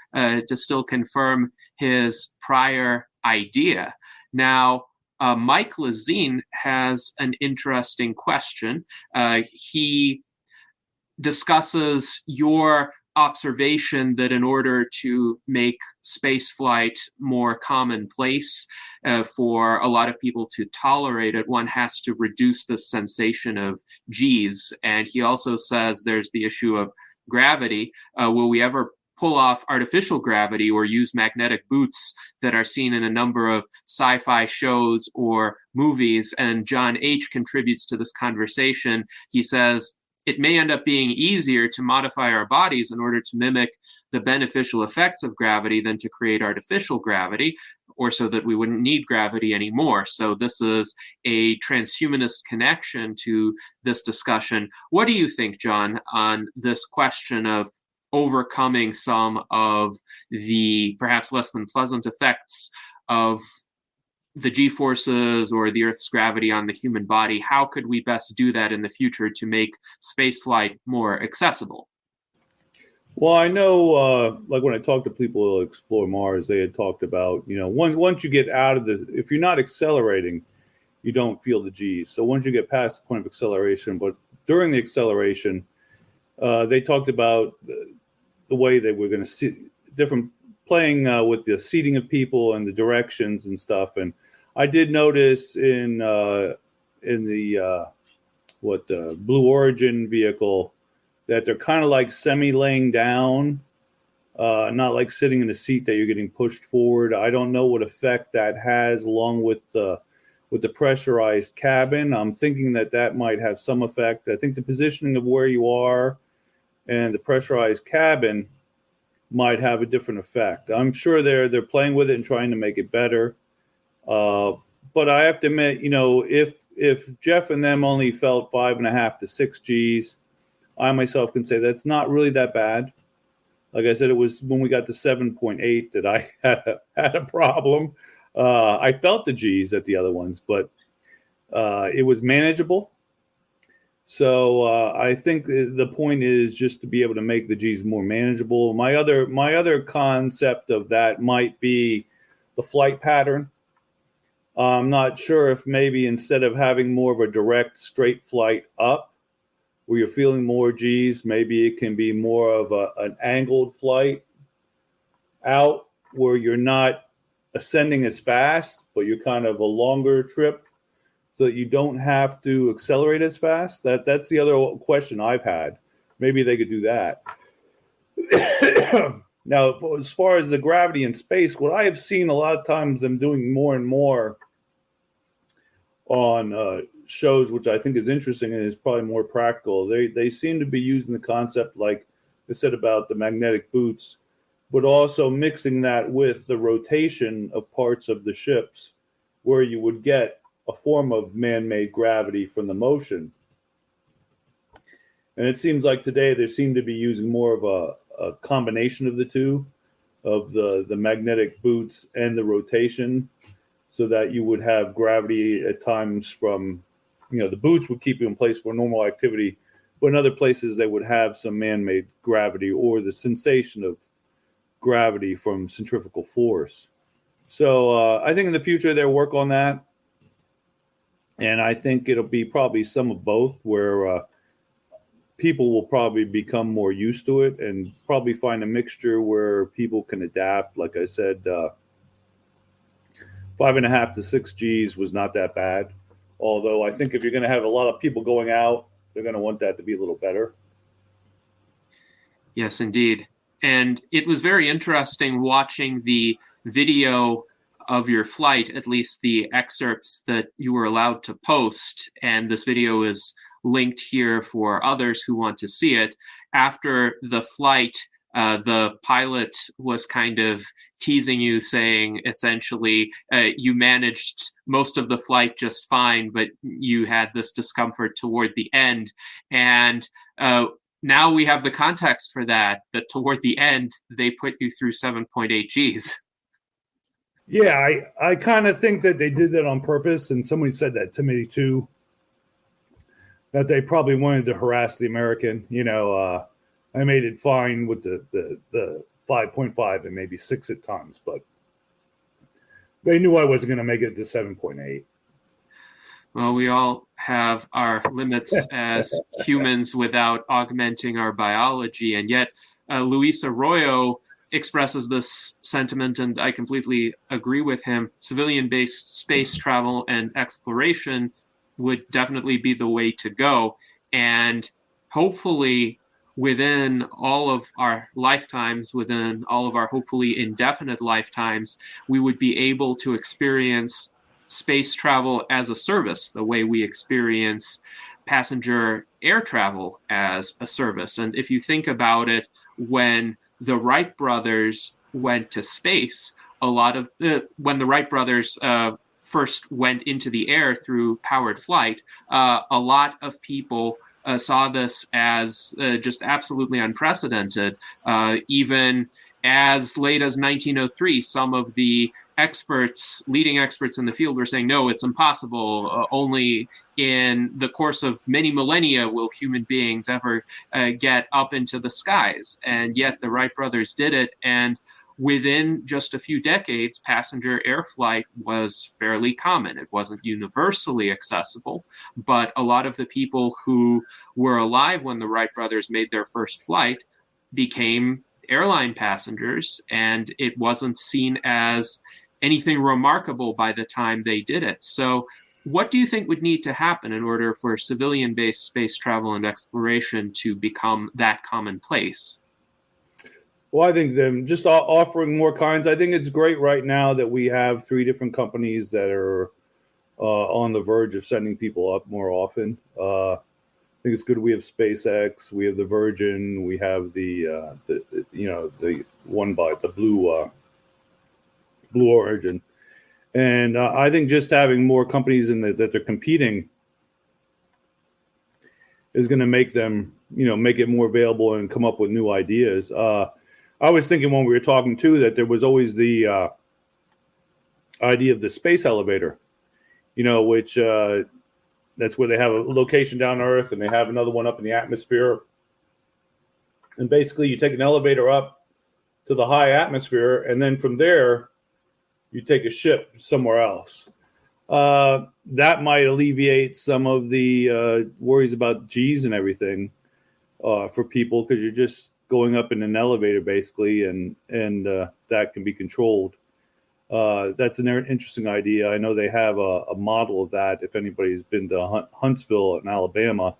still confirm his prior idea. Now, Mike Lazine has an interesting question. He discusses your observation that in order to make spaceflight more commonplace for a lot of people to tolerate it, one has to reduce the sensation of G's. And he also says there's the issue of gravity. Will we ever pull off artificial gravity or use magnetic boots that are seen in a number of sci-fi shows or movies? And John H. contributes to this conversation. He says, it may end up being easier to modify our bodies in order to mimic the beneficial effects of gravity than to create artificial gravity, or so that we wouldn't need gravity anymore. So this is a transhumanist connection to this discussion. What do you think, John, on this question of overcoming some of the perhaps less than pleasant effects of the G-forces or the Earth's gravity on the human body? How could we best do that in the future to make spaceflight more accessible? Well, I know, like when I talk to people who explore Mars, they had talked about, once you get out of if you're not accelerating, you don't feel the G's. So once you get past the point of acceleration, but during the acceleration, they talked about the way they were going to see different playing with the seating of people and the directions and stuff. And I did notice in the Blue Origin vehicle that they're kind of like semi-laying down, not like sitting in a seat that you're getting pushed forward. I don't know what effect that has along with the pressurized cabin. I'm thinking that might have some effect. I think the positioning of where you are and the pressurized cabin might have a different effect. I'm sure they're playing with it and trying to make it better. But I have to admit, if Jeff and them only felt 5.5 to 6 G's, I myself can say that's not really that bad. Like I said, it was when we got to 7.8 that I had a problem. I felt the G's at the other ones, but it was manageable. So I think the point is just to be able to make the G's more manageable. My other concept of that might be the flight pattern. I'm not sure if maybe instead of having more of a direct straight flight up, where you're feeling more G's, maybe it can be more of an angled flight out where you're not ascending as fast, but you're kind of a longer trip so that you don't have to accelerate as fast. That's the other question I've had. Maybe they could do that. Now, as far as the gravity in space, what I have seen a lot of times them doing more and more on shows, which I think is interesting and is probably more practical, they seem to be using the concept, like I said about the magnetic boots, but also mixing that with the rotation of parts of the ships where you would get a form of man-made gravity from the motion. And it seems like today they seem to be using more of a combination of the two, of the magnetic boots and the rotation, so that you would have gravity at times from, the boots would keep you in place for normal activity, but in other places they would have some man-made gravity or the sensation of gravity from centrifugal force. So I think in the future they'll work on that. And I think it'll be probably some of both, where people will probably become more used to it and probably find a mixture where people can adapt. Like I said, 5.5 to 6 G's was not that bad. Although I think if you're going to have a lot of people going out, they're going to want that to be a little better. Yes, indeed. And it was very interesting watching the video of your flight, at least the excerpts that you were allowed to post. And this video is linked here for others who want to see it. After the flight, the pilot was kind of teasing you, saying essentially you managed most of the flight just fine, but you had this discomfort toward the end. And now we have the context for that toward the end, they put you through 7.8 Gs. Yeah, I kind of think that they did that on purpose. And somebody said that to me too, that they probably wanted to harass the American. I made it fine with the 5.5 and maybe 6 at times, but they knew I wasn't going to make it to 7.8. Well, we all have our limits as humans without augmenting our biology. And yet Luis Arroyo expresses this sentiment, and I completely agree with him. Civilian-based space travel and exploration would definitely be the way to go. And hopefully within all of our lifetimes, within all of our hopefully indefinite lifetimes, we would be able to experience space travel as a service, the way we experience passenger air travel as a service. And if you think about it, when the Wright brothers went to space, when the Wright brothers first went into the air through powered flight, a lot of people saw this as just absolutely unprecedented. Even as late as 1903, some of the leading experts in the field were saying, no, it's impossible. Only in the course of many millennia will human beings ever get up into the skies. And yet the Wright brothers did it. And within just a few decades, passenger air flight was fairly common. It wasn't universally accessible, but a lot of the people who were alive when the Wright brothers made their first flight became airline passengers, and it wasn't seen as anything remarkable by the time they did it. So what do you think would need to happen in order for civilian-based space travel and exploration to become that commonplace? Well, I think them just offering more kinds. I think it's great right now that we have 3 different companies that are on the verge of sending people up more often. I think it's good. We have SpaceX, we have the Virgin, we have the one by the Blue Origin, and I think just having more companies that they're competing is going to make them, make it more available and come up with new ideas. I was thinking when we were talking too that there was always the idea of the space elevator, which that's where they have a location down on Earth and they have another one up in the atmosphere. And basically, you take an elevator up to the high atmosphere, and then from there, you take a ship somewhere else. That might alleviate some of the worries about G's and everything for people, because you're just going up in an elevator basically, and that can be controlled. That's an interesting idea. I know they have a model of that. If anybody's been to Huntsville in Alabama,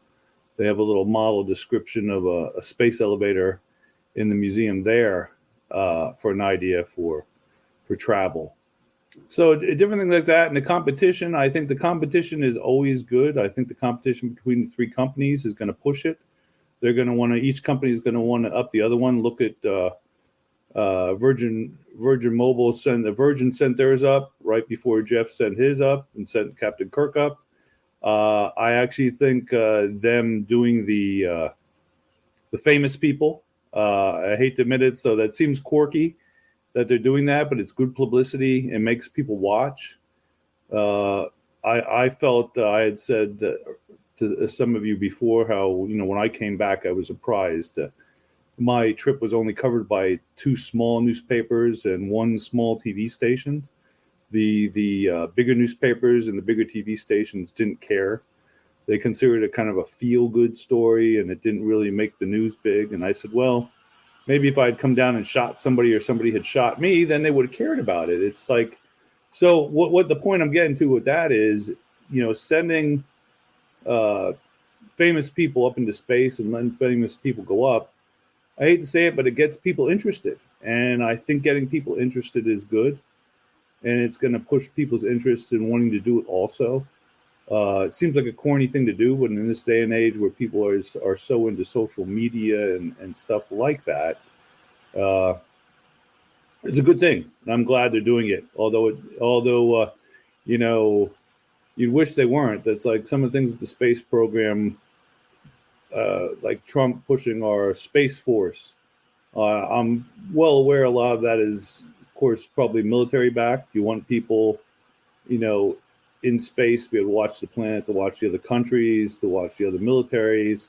they have a little model description of a space elevator in the museum there for an idea for travel. So different things like that. And the competition, I think the competition is always good. I think the competition between the three companies is going to push it. They're going to want to, each company is going to want to up the other one. Look at Virgin Mobile Virgin sent theirs up right before Jeff sent his up and sent Captain Kirk up. I actually think them doing the famous people, I hate to admit it, so that seems quirky that they're doing that, but it's good publicity. It makes people watch. I felt I had said to some of you before how, when I came back, I was surprised. My trip was only covered by 2 small newspapers and 1 small TV station. The bigger newspapers and the bigger TV stations didn't care. They considered it kind of a feel-good story, and it didn't really make the news big. And I said, well, maybe if I had come down and shot somebody or somebody had shot me, then they would have cared about it. It's like, so what the point I'm getting to with that is, sending famous people up into space and letting famous people go up. I hate to say it, but it gets people interested. And I think getting people interested is good. And it's going to push people's interest in wanting to do it also. It seems like a corny thing to do, but in this day and age where people are so into social media and stuff like that, it's a good thing. And I'm glad they're doing it. Although you'd wish they weren't. That's like some of the things with the space program, like Trump pushing our Space Force. I'm well aware a lot of that is, of course, probably military backed. You want people, in space to be able to watch the planet, to watch the other countries, to watch the other militaries.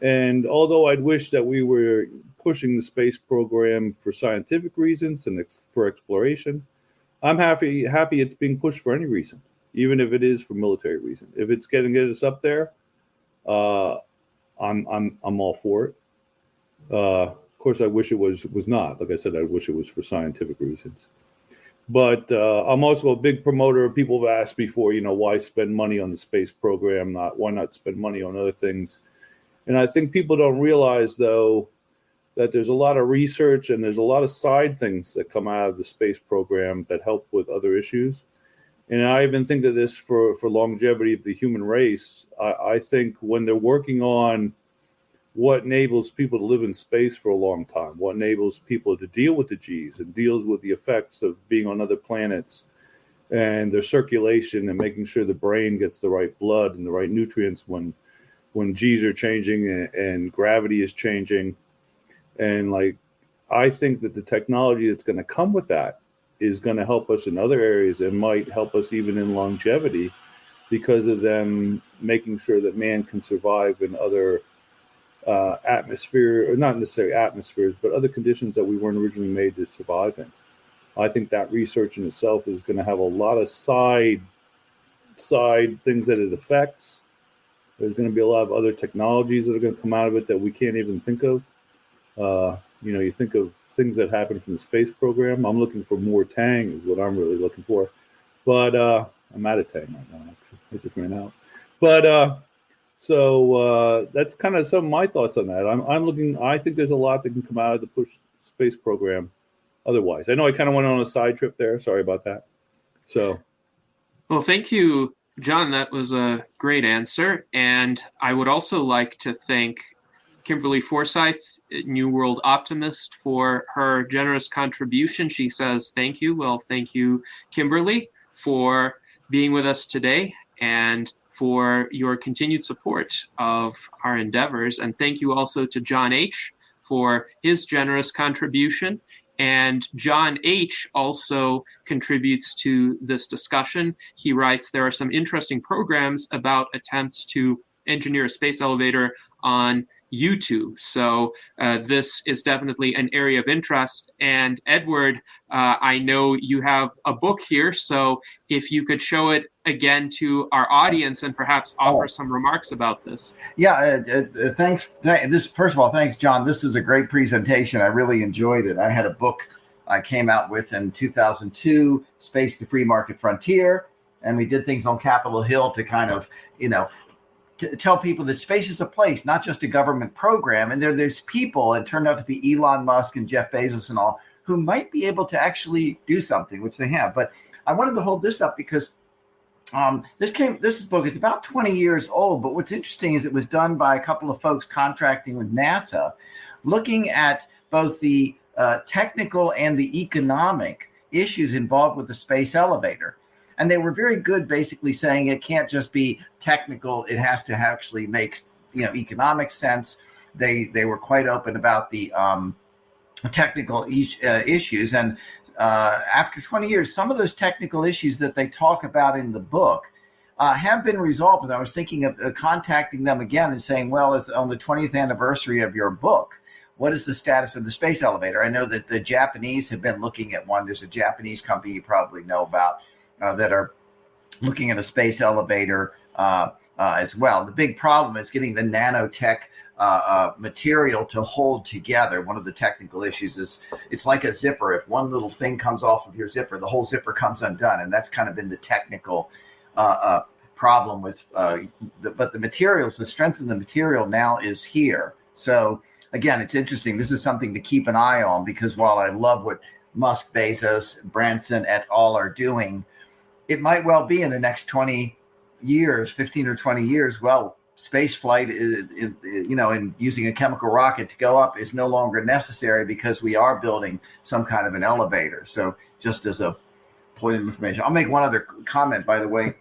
And although I'd wish that we were pushing the space program for scientific reasons and for exploration, I'm happy it's being pushed for any reason, even if it is for military reason. If it's getting us up there, I'm all for it. Of course, I wish it was not. Like I said, I wish it was for scientific reasons. But I'm also a big promoter. People have asked before, why spend money on the space program? Why not spend money on other things? And I think people don't realize, though, that there's a lot of research and there's a lot of side things that come out of the space program that help with other issues. And I even think of this for longevity of the human race. I think when they're working on what enables people to live in space for a long time, what enables people to deal with the G's and deals with the effects of being on other planets and their circulation and making sure the brain gets the right blood and the right nutrients when G's are changing and gravity is changing. And I think that the technology that's going to come with that is going to help us in other areas and might help us even in longevity because of them making sure that man can survive in other atmosphere, or not necessarily atmospheres, but other conditions that we weren't originally made to survive in. I think that research in itself is going to have a lot of side things that it affects. There's going to be a lot of other technologies that are going to come out of it that we can't even think of. You think of things that happen from the space program. I'm looking for more Tang is what I'm really looking for. But I'm out of Tang right now, actually. I just ran out. But so that's kind of some of my thoughts on that. I'm looking. I think there's a lot that can come out of the push space program. Otherwise, I know I kind of went on a side trip there. Sorry about that. So, well, thank you, John. That was a great answer, and I would also like to thank Kimberly Forsyth, New World Optimist, for her generous contribution. She says, "Thank you." Well, thank you, Kimberly, for being with us today and for your continued support of our endeavors. And thank you also to John H. for his generous contribution. And John H. also contributes to this discussion. He writes, there are some interesting programs about attempts to engineer a space elevator on YouTube. So this is definitely an area of interest. And Edward, I know you have a book here, so if you could show it again to our audience and perhaps offer some remarks about this. Yeah, thanks. First of all, thanks, John. This is a great presentation. I really enjoyed it. I had a book I came out with in 2002, Space, the Free Market Frontier, and we did things on Capitol Hill to kind of, to tell people that space is a place, not just a government program. And there's people, it turned out to be Elon Musk and Jeff Bezos and all, who might be able to actually do something, which they have. But I wanted to hold this up because this book is about 20 years old. But what's interesting is it was done by a couple of folks contracting with NASA, looking at both the technical and the economic issues involved with the space elevator. And they were very good, basically saying it can't just be technical; it has to actually make economic sense. They were quite open about the technical issues, and after 20 years, some of those technical issues that they talk about in the book have been resolved. And I was thinking of contacting them again and saying, "Well, it's on the 20th anniversary of your book. What is the status of the space elevator?" I know that the Japanese have been looking at one. There's a Japanese company you probably know about. That are looking at a space elevator as well. The big problem is getting the nanotech material to hold together. One of the technical issues is it's like a zipper. If one little thing comes off of your zipper, the whole zipper comes undone. And that's kind of been the technical problem with, but the materials, the strength of the material now is here. So again, it's interesting. This is something to keep an eye on, because while I love what Musk, Bezos, Branson et al. Are doing, it might well be in the next 20 years, 15 or 20 years, space flight, and using a chemical rocket to go up is no longer necessary because we are building some kind of an elevator. So just as a point of information, I'll make one other comment, by the way.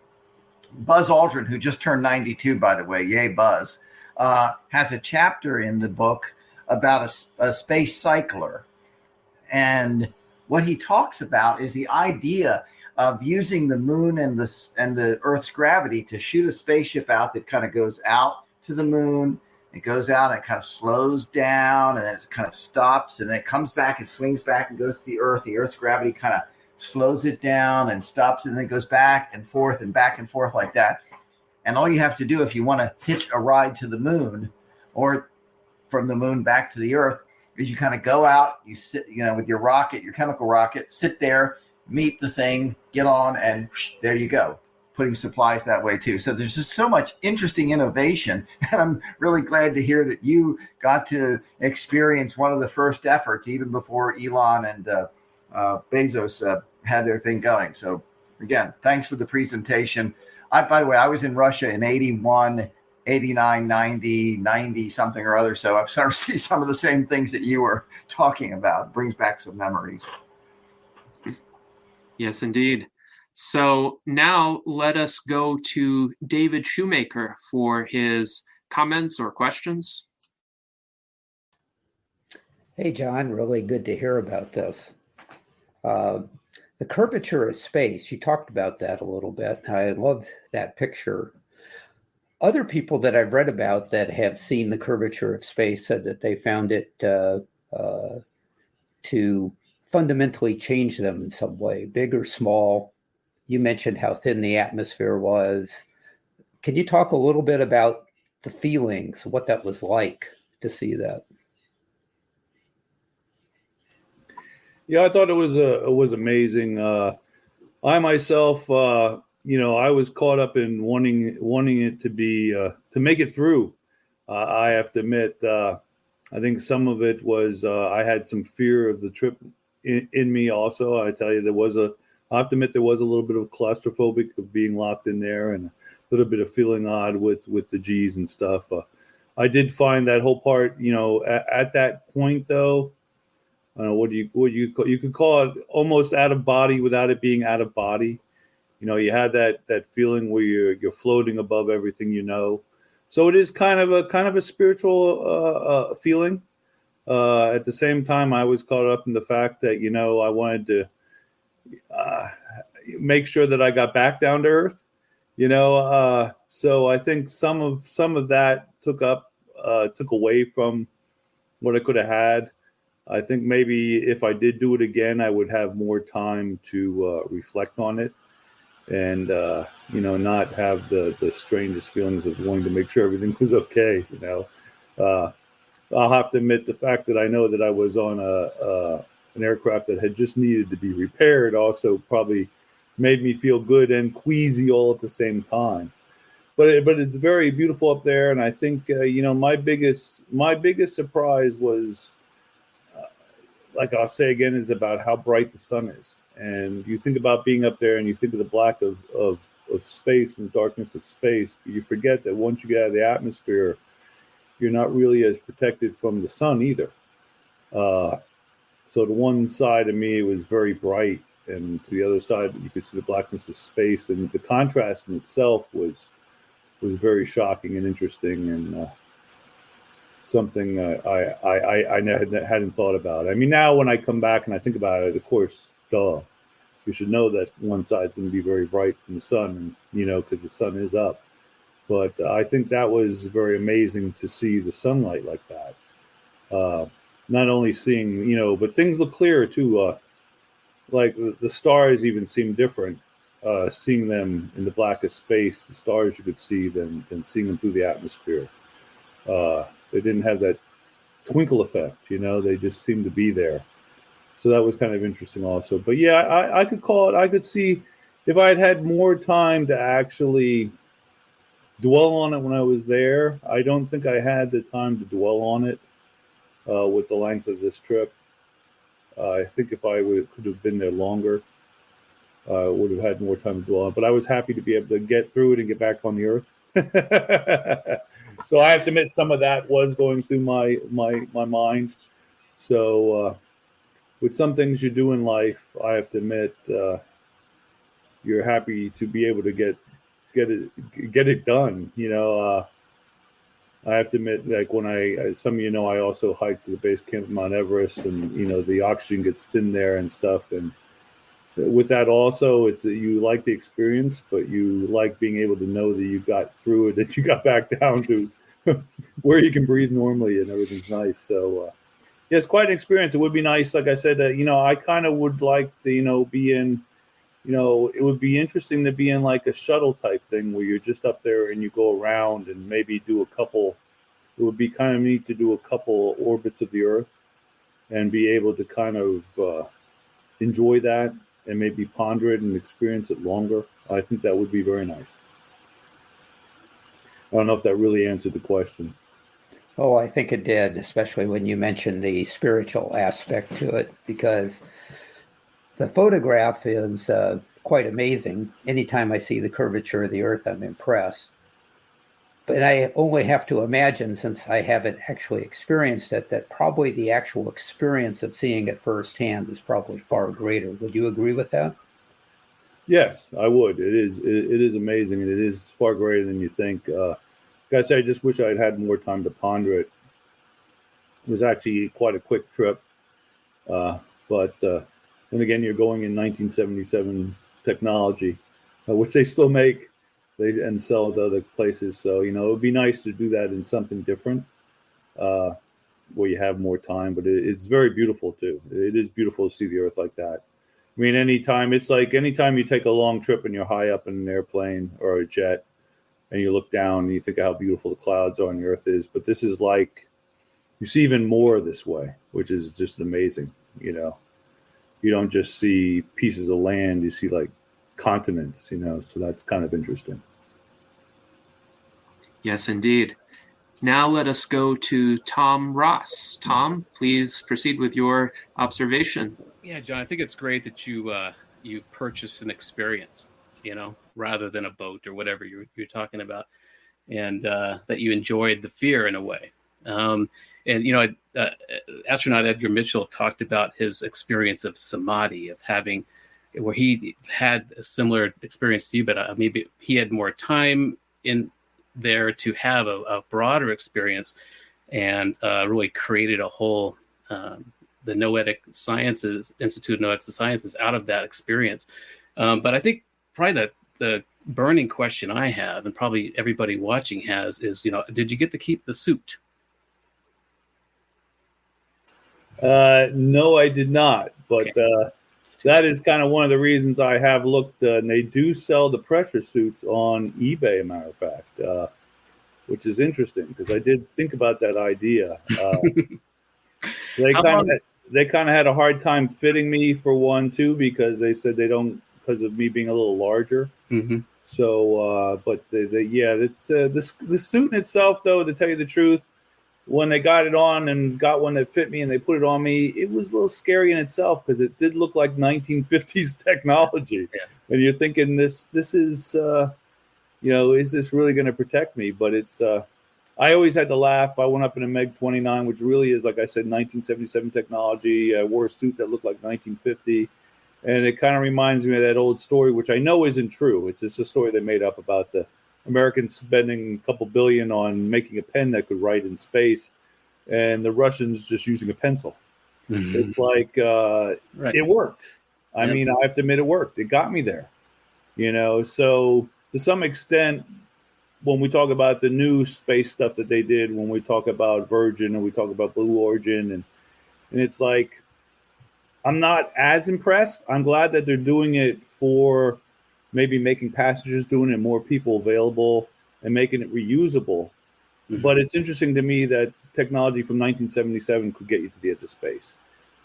Buzz Aldrin, who just turned 92, by the way, yay Buzz, has a chapter in the book about a space cycler. And what he talks about is the idea of using the moon and the Earth's gravity to shoot a spaceship out that kind of goes out to the moon. It goes out and it kind of slows down, and then it kind of stops, and then it comes back and swings back and goes to the Earth. The Earth's gravity kind of slows it down and stops it, and then it goes back and forth like that. And all you have to do if you want to hitch a ride to the moon or from the moon back to the Earth is you kind of go out, you sit, with your rocket, your chemical rocket, sit there, meet the thing, get on, and there you go, putting supplies that way too. So there's just so much interesting innovation, and I'm really glad to hear that you got to experience one of the first efforts even before Elon and Bezos had their thing going. So again, thanks for the presentation. By the way, I was in Russia in 81, 89, 90 something or other. So I've started to see some of the same things that you were talking about. It brings back some memories. Yes, indeed. So now let us go to David Shoemaker for his comments or questions. Hey, John, really good to hear about this. The curvature of space, you talked about that a little bit. I loved that picture. Other people that I've read about that have seen the curvature of space said that they found it to fundamentally change them in some way, big or small. You mentioned how thin the atmosphere was. Can you talk a little bit about the feelings, what that was like to see that? Yeah, I thought it was amazing. I myself, I was caught up in wanting it to be to make it through. I have to admit, I think some of it was I had some fear of the trip in me. Also, I tell you, I have to admit there was a little bit of claustrophobic of being locked in there, and a little bit of feeling odd with the G's and stuff. I did find that whole part, at that point though. What you could call it almost out of body without it being out of body. You had that feeling where you're floating above everything. So it is kind of a spiritual feeling. At the same time, I was caught up in the fact that, I wanted to make sure that I got back down to earth, so I think some of that took away from what I could have had. I think maybe if I did do it again, I would have more time to reflect on it and, not have the strangest feelings of wanting to make sure everything was okay. I'll have to admit the fact that I know that I was on an aircraft that had just needed to be repaired also probably made me feel good and queasy all at the same time. But it's very beautiful up there, and I think my biggest surprise was, like I'll say again, is about how bright the sun is. And you think about being up there, and you think of the black of space and the darkness of space. You forget that once you get out of the atmosphere, you're not really as protected from the sun either. So to one side of me, it was very bright, and to the other side, you could see the blackness of space, and the contrast in itself was very shocking and interesting, and something I hadn't thought about. I mean, now when I come back and I think about it, of course, you should know that one side's going to be very bright from the sun, and because the sun is up. But I think that was very amazing to see the sunlight like that. Not only seeing, but things look clearer too. Like the stars even seem different. Seeing them in the blackest space, the stars you could see than seeing them through the atmosphere. They didn't have that twinkle effect, they just seemed to be there. So that was kind of interesting also. But yeah, I could call it, I could see if I had had more time to actually dwell on it when I was there. I don't think I had the time to dwell on it with the length of this trip. I think if I could have been there longer, would have had more time to dwell on it. But I was happy to be able to get through it and get back on the earth. So I have to admit some of that was going through my mind. So with some things you do in life, I have to admit you're happy to be able to get it done. I have to admit, like when some of I also hiked to the base camp of Mount Everest, and the oxygen gets thin there and stuff. And with that also, it's you like the experience, but you like being able to know that you got through it, that you got back down to where you can breathe normally and everything's nice. So yeah, it's quite an experience. It would be nice, like I said, I kind of would like to be in. It would be interesting to be in like a shuttle type thing where you're just up there and you go around and maybe do a couple. It would be kind of neat to do a couple orbits of the Earth and be able to kind of enjoy that and maybe ponder it and experience it longer. I think that would be very nice. I don't know if that really answered the question. Oh, I think it did, especially when you mentioned the spiritual aspect to it, because the photograph is quite amazing. Anytime I see the curvature of the Earth, I'm impressed. But I only have to imagine, since I haven't actually experienced it, that probably the actual experience of seeing it firsthand is probably far greater. Would you agree with that? Yes, I would. It is amazing, and it is far greater than you think. Like I said, I just wish I'd had more time to ponder it. It was actually quite a quick trip, but then again, you're going in 1977 technology, which they still make and sell to other places. So, it would be nice to do that in something different where you have more time. But it's very beautiful, too. It is beautiful to see the Earth like that. I mean, anytime you take a long trip and you're high up in an airplane or a jet and you look down and you think of how beautiful the clouds are and the Earth is. But this is like, you see even more this way, which is just amazing, You don't just see pieces of land, you see like continents, so that's kind of interesting. Yes, indeed. Now let us go to Tom Ross. Tom, please proceed with your observation. Yeah, John, I think it's great that you purchased an experience, rather than a boat or whatever you're talking about, and that you enjoyed the fear in a way. Astronaut Edgar Mitchell talked about his experience of samadhi, of having, where he had a similar experience to you, but maybe he had more time in there to have a broader experience. and really created a whole the Noetic Sciences Institute of Noetic Sciences out of that experience. But I think probably the burning question I have, and probably everybody watching has, is, did you get to keep the suit? No, I did not. But Okay. that is kind of one of the reasons I have looked, and they do sell the pressure suits on eBay, a matter of fact, which is interesting because I did think about that idea. They kind of had a hard time fitting me for one too, because they said they don't, because of me being a little larger. Mm-hmm. So, but it's the suit in itself, though, to tell you the truth, when they got it on and got one that fit me and they put it on me, it was a little scary in itself because it did look like 1950s technology. Yeah. And you're thinking this is, is this really going to protect me? But it's, I always had to laugh. I went up in a Meg 29, which really is, like I said, 1977 technology. I wore a suit that looked like 1950. And it kind of reminds me of that old story, which I know isn't true. It's just a story they made up about the Americans spending a couple billion on making a pen that could write in space, and the Russians just using a pencil. Mm-hmm. It's like, right. It worked. I mean, I have to admit it worked. It got me there, So to some extent, when we talk about the new space stuff that they did, when we talk about Virgin and we talk about Blue Origin, and it's like, I'm not as impressed. I'm glad that they're doing it for maybe making passengers, doing it more people available and making it reusable. Mm-hmm. But it's interesting to me that technology from 1977 could get you to the edge of space.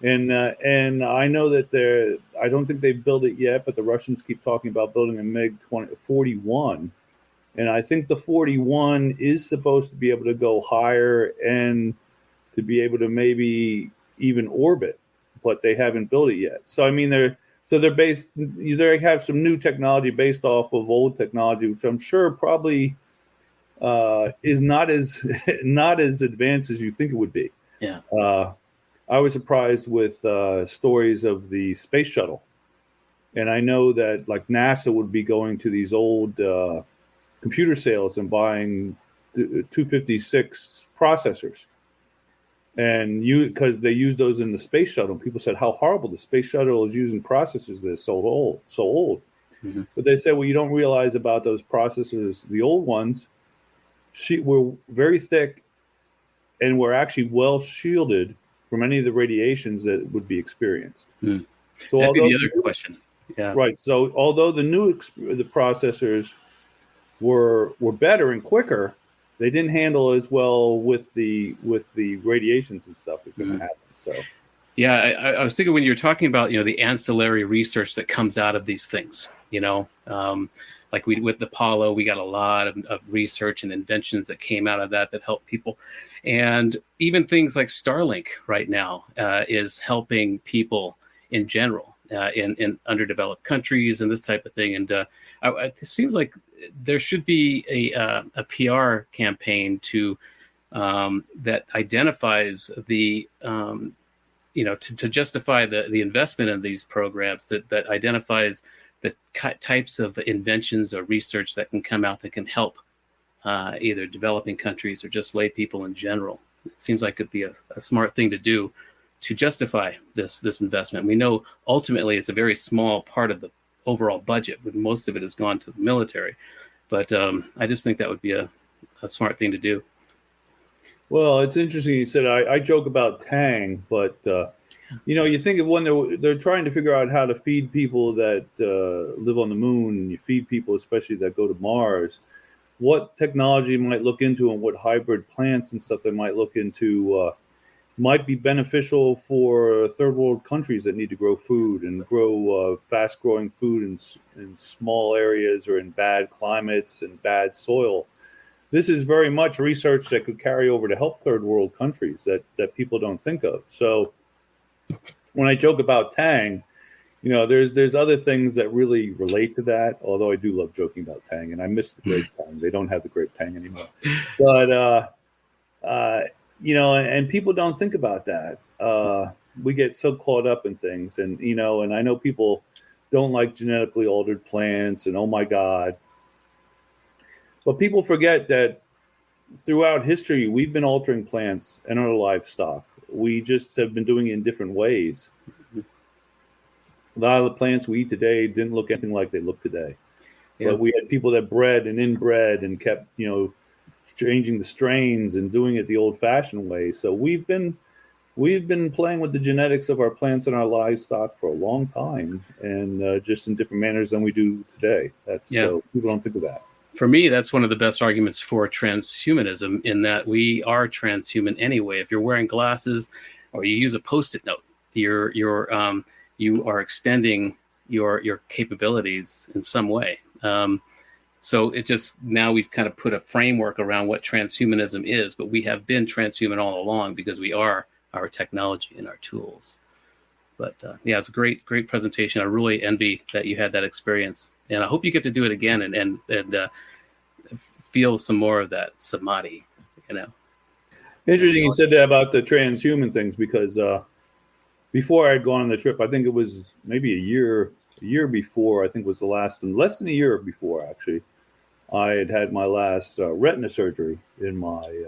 And I know that I don't think they've built it yet, but the Russians keep talking about building a MiG 41. And I think the 41 is supposed to be able to go higher and to be able to maybe even orbit, but they haven't built it yet. So, I mean, they have some new technology based off of old technology, which I'm sure probably is not as advanced as you think it would be. Yeah. I was surprised with stories of the space shuttle. And I know that like NASA would be going to these old computer sales and buying 256 processors. And because they use those in the space shuttle, people said how horrible the space shuttle is using processors that are so old. Mm-hmm. But they said, well, you don't realize about those processors, the old ones, were very thick and were actually well shielded from any of the radiations that would be experienced. Mm. So that'd be the other question. Yeah. Right. So although the processors were better and quicker, they didn't handle as well with the radiations and stuff that's going to happen. So, yeah, I was thinking when you're talking about the ancillary research that comes out of these things, like with the Apollo, we got a lot of research and inventions that came out of that helped people, and even things like Starlink right now is helping people in general in underdeveloped countries and this type of thing. And it seems like there should be a PR campaign to that identifies the to justify the investment in these programs, that identifies the types of inventions or research that can come out that can help either developing countries or just lay people in general. It seems like it'd be a smart thing to do to justify this investment. We know ultimately it's a very small part of the overall budget, but most of it has gone to the military. But I just think that would be a smart thing to do. Well, it's interesting you said I joke about Tang, but you think of when they're trying to figure out how to feed people that live on the moon, and you feed people especially that go to Mars, what technology might look into and what hybrid plants and stuff they might look into might be beneficial for third world countries that need to grow food and grow fast growing food in small areas or in bad climates and bad soil. This is very much research that could carry over to help third world countries that people don't think of. So when I joke about Tang, there's other things that really relate to that, although I do love joking about Tang, and I miss the grape Tang. They don't have the grape Tang anymore. But and people don't think about that. We get so caught up in things, and and I know people don't like genetically altered plants, and oh my God. But people forget that throughout history, we've been altering plants and our livestock. We just have been doing it in different ways. A lot of the plants we eat today didn't look anything like they look today. Yeah. But we had people that bred and inbred and kept, changing the strains and doing it the old-fashioned way. So we've been playing with the genetics of our plants and our livestock for a long time, and just in different manners than we do today. So people don't think of that. For me, that's one of the best arguments for transhumanism, in that we are transhuman anyway. If you're wearing glasses or you use a Post-it note, you are extending your capabilities in some way. So it just, now we've kind of put a framework around what transhumanism is, but we have been transhuman all along because we are our technology and our tools. But it's a great presentation. I really envy that you had that experience, and I hope you get to do it again and feel some more of that samadhi. Interesting you said that about the transhuman things, because before I had gone on the trip, I think it was maybe a year before, I think was the last, and less than a year before actually, I had my last retina surgery in my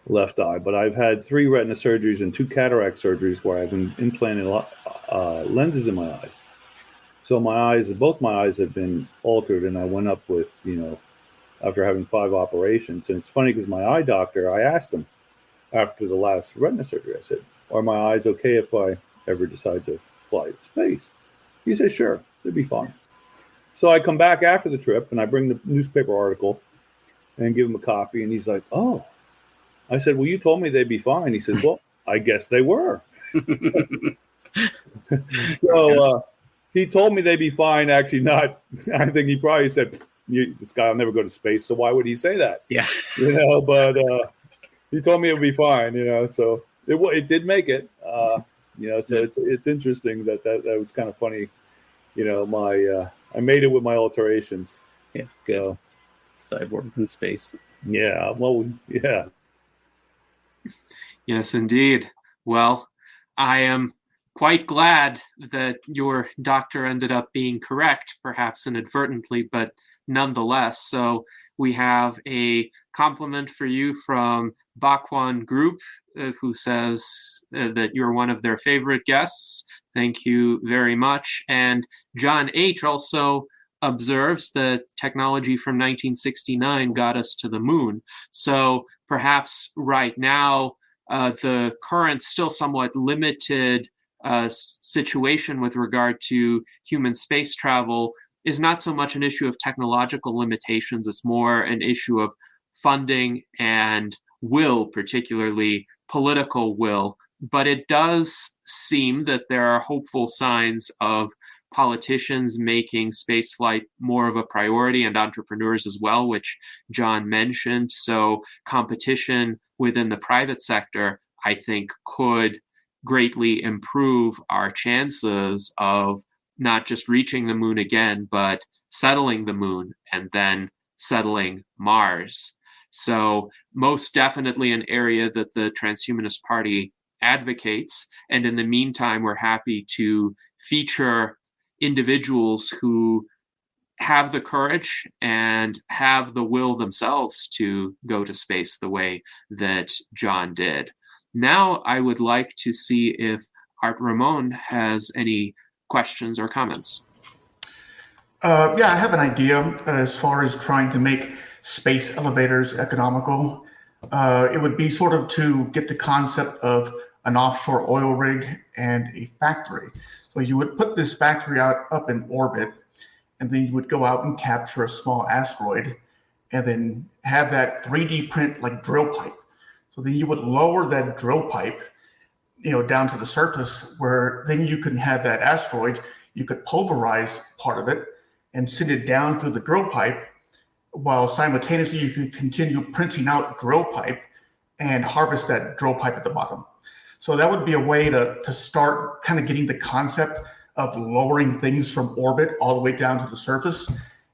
left eye. But I've had 3 retina surgeries and 2 cataract surgeries where I've been implanting lenses in my eyes. So both my eyes have been altered, and I went up with, after having 5 operations. And it's funny because my eye doctor, I asked him after the last retina surgery, I said, "Are my eyes okay if I ever decide to fly to space?" He said, "Sure, they'd be fine." So I come back after the trip and I bring the newspaper article and give him a copy, and he's like, "Oh." I said, "Well, you told me they'd be fine." He said, "Well, I guess they were." So he told me they'd be fine. Actually, not. I think he probably said, "This guy will never go to space, so why would he say that?" Yeah. But he told me it would be fine. So it did make it. So it's interesting that was kind of funny. I made it with my alterations. Yeah, good. Cyborg in space. Yeah, well, yeah. Yes, indeed. Well, I am quite glad that your doctor ended up being correct, perhaps inadvertently, but nonetheless. So we have a compliment for you from Bakwan Group, who says that you're one of their favorite guests. Thank you very much. And John H. also observes that technology from 1969 got us to the moon. So perhaps right now, the current still somewhat limited situation with regard to human space travel is not so much an issue of technological limitations. It's more an issue of funding and will, particularly political will. But it does seem that there are hopeful signs of politicians making spaceflight more of a priority, and entrepreneurs as well, which John mentioned. So competition within the private sector, I think, could greatly improve our chances of not just reaching the moon again, but settling the moon and then settling Mars. So most definitely an area that the Transhumanist Party advocates. And in the meantime, we're happy to feature individuals who have the courage and have the will themselves to go to space the way that John did. Now I would like to see if Art Ramon has any questions or comments. I have an idea as far as trying to make space elevators economical. It would be sort of to get the concept of an offshore oil rig and a factory. So you would put this factory up in orbit, and then you would go out and capture a small asteroid and then have that 3D print like drill pipe. So then you would lower that drill pipe, down to the surface, where then you can have that asteroid, you could pulverize part of it and send it down through the drill pipe, while simultaneously you could continue printing out drill pipe and harvest that drill pipe at the bottom. So that would be a way to start kind of getting the concept of lowering things from orbit all the way down to the surface.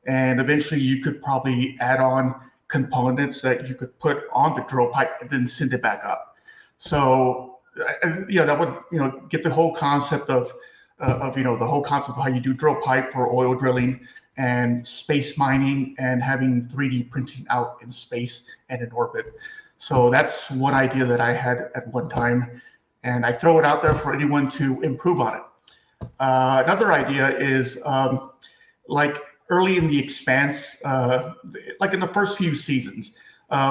And eventually you could probably add on components that you could put on the drill pipe and then send it back up. So, that would, get the whole concept of the whole concept of how you do drill pipe for oil drilling and space mining and having 3D printing out in space and in orbit. So that's one idea that I had at one time, and I throw it out there for anyone to improve on it. Another idea is like early in The Expanse, like in the first few seasons,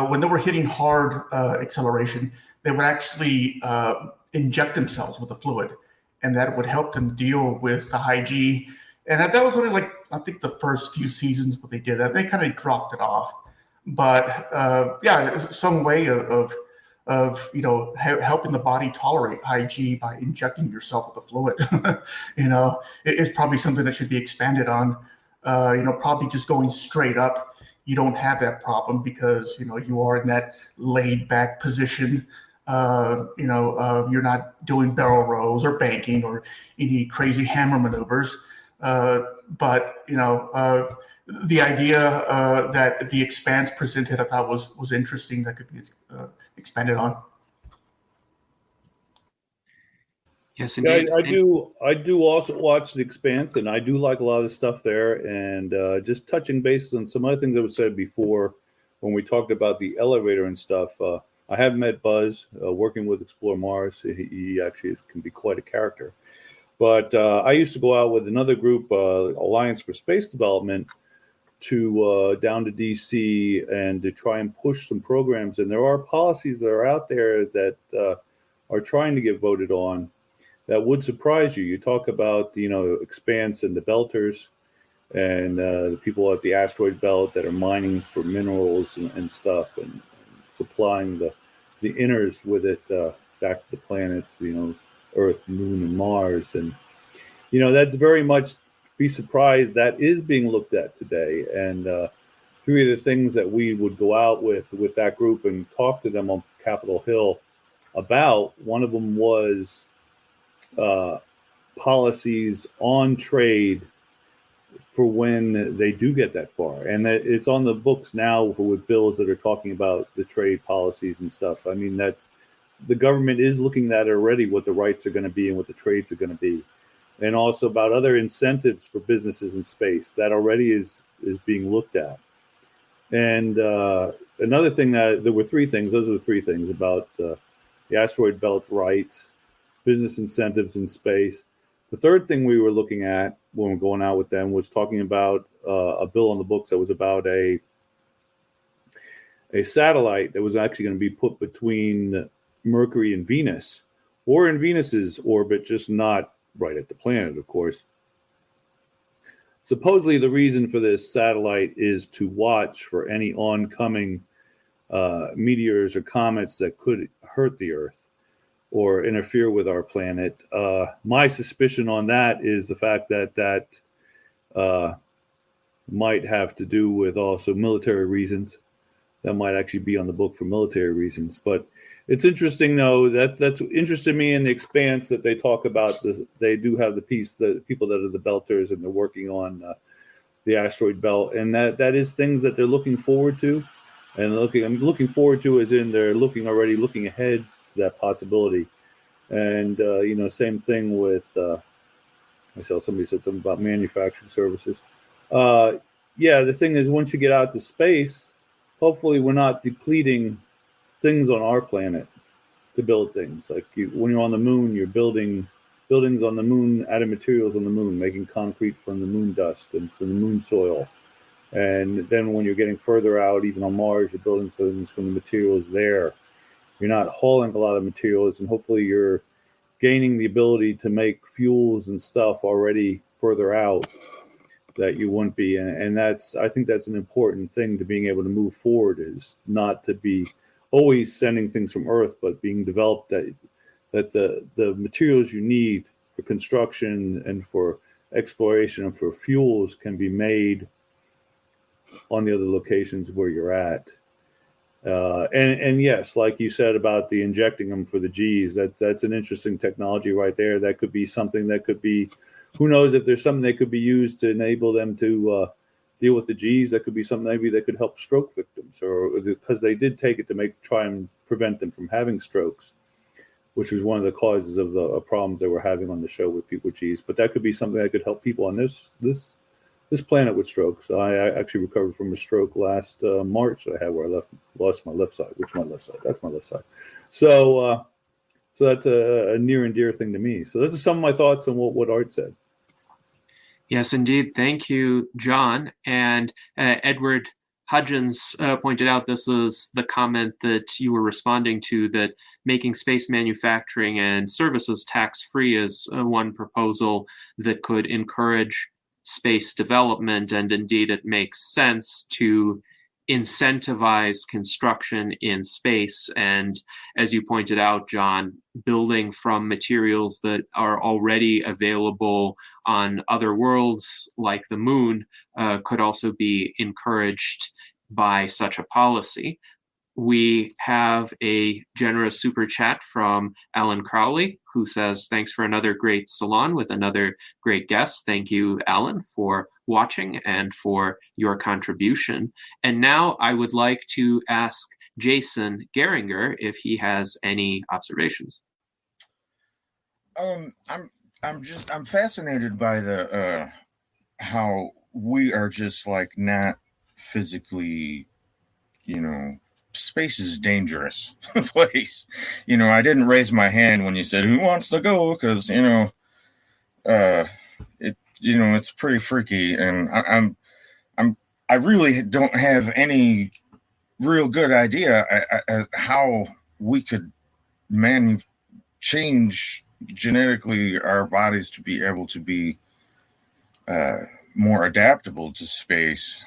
when they were hitting hard acceleration, they would actually inject themselves with a fluid, and that would help them deal with the high G. And that was only like, I think the first few seasons what they did that. They kind of dropped it off. But yeah, it's some way of helping the body tolerate high G by injecting yourself with a fluid. It's probably something that should be expanded on. Probably just going straight up, you don't have that problem because you are in that laid back position. You're not doing barrel rolls or banking or any crazy hammer maneuvers. But the idea that The Expanse presented, I thought was interesting. That could be expanded on. Yes, indeed. Yeah, I do also watch The Expanse, and I do like a lot of the stuff there. And just touching bases on some other things that was said before when we talked about the elevator and stuff. I have met Buzz working with Explore Mars. He actually can be quite a character. But I used to go out with another group, Alliance for Space Development, to down to DC and to try and push some programs. And there are policies that are out there that are trying to get voted on that would surprise you. You talk about, Expanse and the Belters and the people at the asteroid belt that are mining for minerals and stuff and supplying the inners with it back to the planets, Earth, Moon, and Mars. And, that's very much be surprised that is being looked at today. And three of the things that we would go out with that group and talk to them on Capitol Hill about, one of them was policies on trade for when they do get that far. And that it's on the books now with bills that are talking about the trade policies and stuff. I mean, the government is looking at already what the rights are going to be and what the trades are going to be. And also about other incentives for businesses in space that already is being looked at. And another thing there were three things. Those are the three things about the asteroid belt's rights, business incentives in space. The third thing we were looking at when we're going out with them was talking about a bill on the books that was about a satellite that was actually going to be put between Mercury and Venus, or in Venus's orbit, just not right at the planet, of course. Supposedly, the reason for this satellite is to watch for any oncoming meteors or comets that could hurt the Earth or interfere with our planet. My suspicion on that is the fact that might have to do with also military reasons. That might actually be on the book for military reasons. But it's interesting, though, that's interested me in The Expanse that they talk about. They do have the people that are the Belters, and they're working on the asteroid belt, and that is things that they're looking forward to. And I'm looking forward to as in they're already looking ahead to that possibility. And same thing with I saw somebody said something about manufacturing services. The thing is, once you get out to space, hopefully we're not depleting things on our planet to build things. Like when you're on the moon, you're building buildings on the moon out of materials on the moon, making concrete from the moon dust and from the moon soil. And then when you're getting further out, even on Mars, you're building things from the materials there. You're not hauling a lot of materials, and hopefully you're gaining the ability to make fuels and stuff already further out that you wouldn't be. And I think that's an important thing to being able to move forward, is not to be always sending things from Earth, but being developed that the materials you need for construction and for exploration and for fuels can be made on the other locations where you're at. And yes, like you said about the injecting them for the G's, that's an interesting technology right there. That could be something that could be, who knows if there's something that could be used to enable them to deal with the G's. That could be something maybe that could help stroke victims, or because they did take it to try and prevent them from having strokes. which was one of the causes of the problems they were having on the show with people with G's. But that could be something that could help people on this planet with stroke. So I actually recovered from a stroke last March that I had where I lost my left side. Which my left side? That's my left side. So that's a near and dear thing to me. So those are some of my thoughts on what Art said. Yes, indeed. Thank you, John. And Edward Hudgens pointed out this is the comment that you were responding to, that making space manufacturing and services tax-free is one proposal that could encourage space development. And indeed, it makes sense to incentivize construction in space. And as you pointed out, John, building from materials that are already available on other worlds like the moon could also be encouraged by such a policy. We have a generous super chat from Alan Crowley, who says, thanks for another great salon with another great guest. Thank you, Alan, for watching and for your contribution. And now I would like to ask Jason Geringer if he has any observations. I'm fascinated by the how we are just like not physically, space is dangerous place. I didn't raise my hand when you said who wants to go, because it's pretty freaky, and I really don't have any real good idea how we could change genetically our bodies to be able to be more adaptable to space.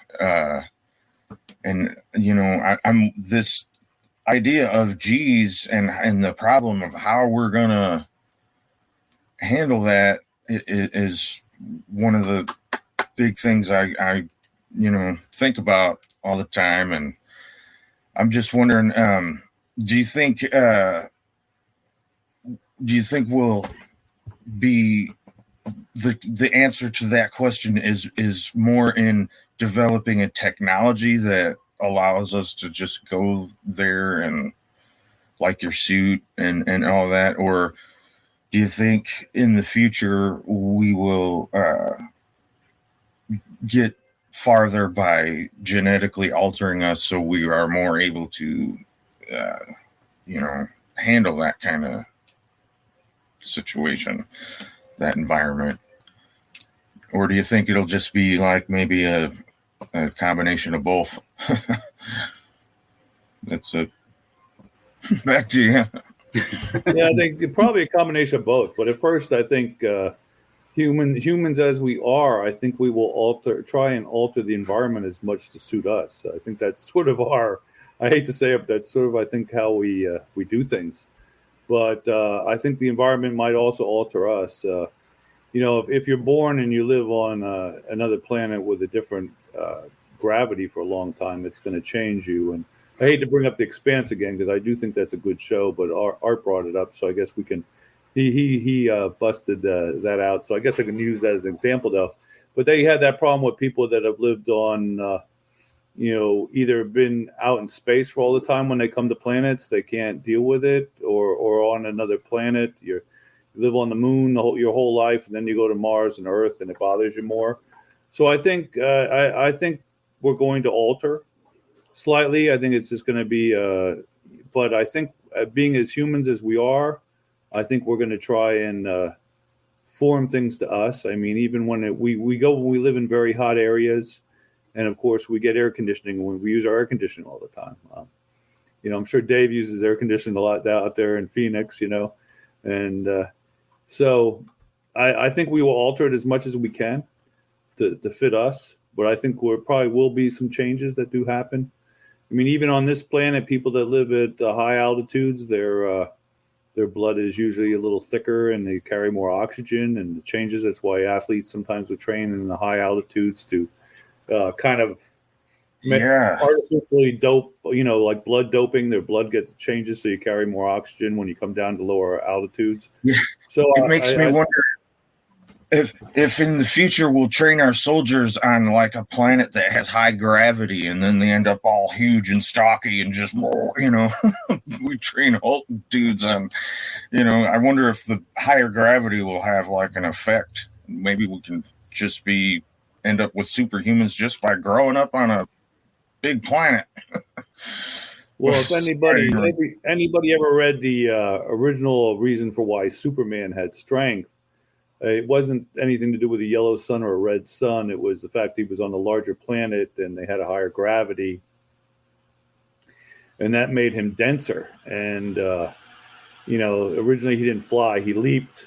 I'm this idea of G's and the problem of how we're gonna handle that is one of the big things I think about all the time. And I'm just wondering, do you think we'll be the answer to that question is more in developing a technology that allows us to just go there and like your suit and all that? Or do you think in the future we will get farther by genetically altering us so we are more able to, handle that kind of situation, that environment? Or do you think it'll just be like maybe a combination of both? That's it. Back to you. Yeah, I think probably a combination of both. But at first, I think humans as we are, I think we will try and alter the environment as much to suit us. I think that's sort of I hate to say it, but that's sort of, I think, how we do things. But I think the environment might also alter us. If you're born and you live on another planet with a different gravity for a long time, it's going to change you. And I hate to bring up The Expanse again, because I do think that's a good show, but Art brought it up, so I guess we can. He busted that out, so I guess I can use that as an example, though. But they had that problem with people that have lived on, either been out in space for all the time. When they come to planets, they can't deal with it, or on another planet, you live on the moon your whole life, and then you go to Mars and Earth, and it bothers you more. So I think I think we're going to alter slightly. I think it's just going to be, but I think being as humans as we are, I think we're going to try and form things to us. I mean, even when we live in very hot areas, and of course we get air conditioning when we use our air conditioning all the time. I'm sure Dave uses air conditioning a lot out there in Phoenix, and so I think we will alter it as much as we can to fit us. But I think there probably will be some changes that do happen. I mean, even on this planet, people that live at high altitudes, their blood is usually a little thicker and they carry more oxygen, and it changes. That's why athletes sometimes would train in the high altitudes to kind of artificially dope, like blood doping. Their blood changes, so you carry more oxygen when you come down to lower altitudes. Yeah. So it makes me wonder. if in the future we'll train our soldiers on like a planet that has high gravity, and then they end up all huge and stocky and just, we train Hulk dudes on, I wonder if the higher gravity will have like an effect. Maybe we can just end up with superhumans just by growing up on a big planet. Well, if anybody ever read the original reason for why Superman had strength, it wasn't anything to do with a yellow sun or a red sun. It was the fact he was on a larger planet and they had a higher gravity, and that made him denser. And originally he didn't fly; he leaped,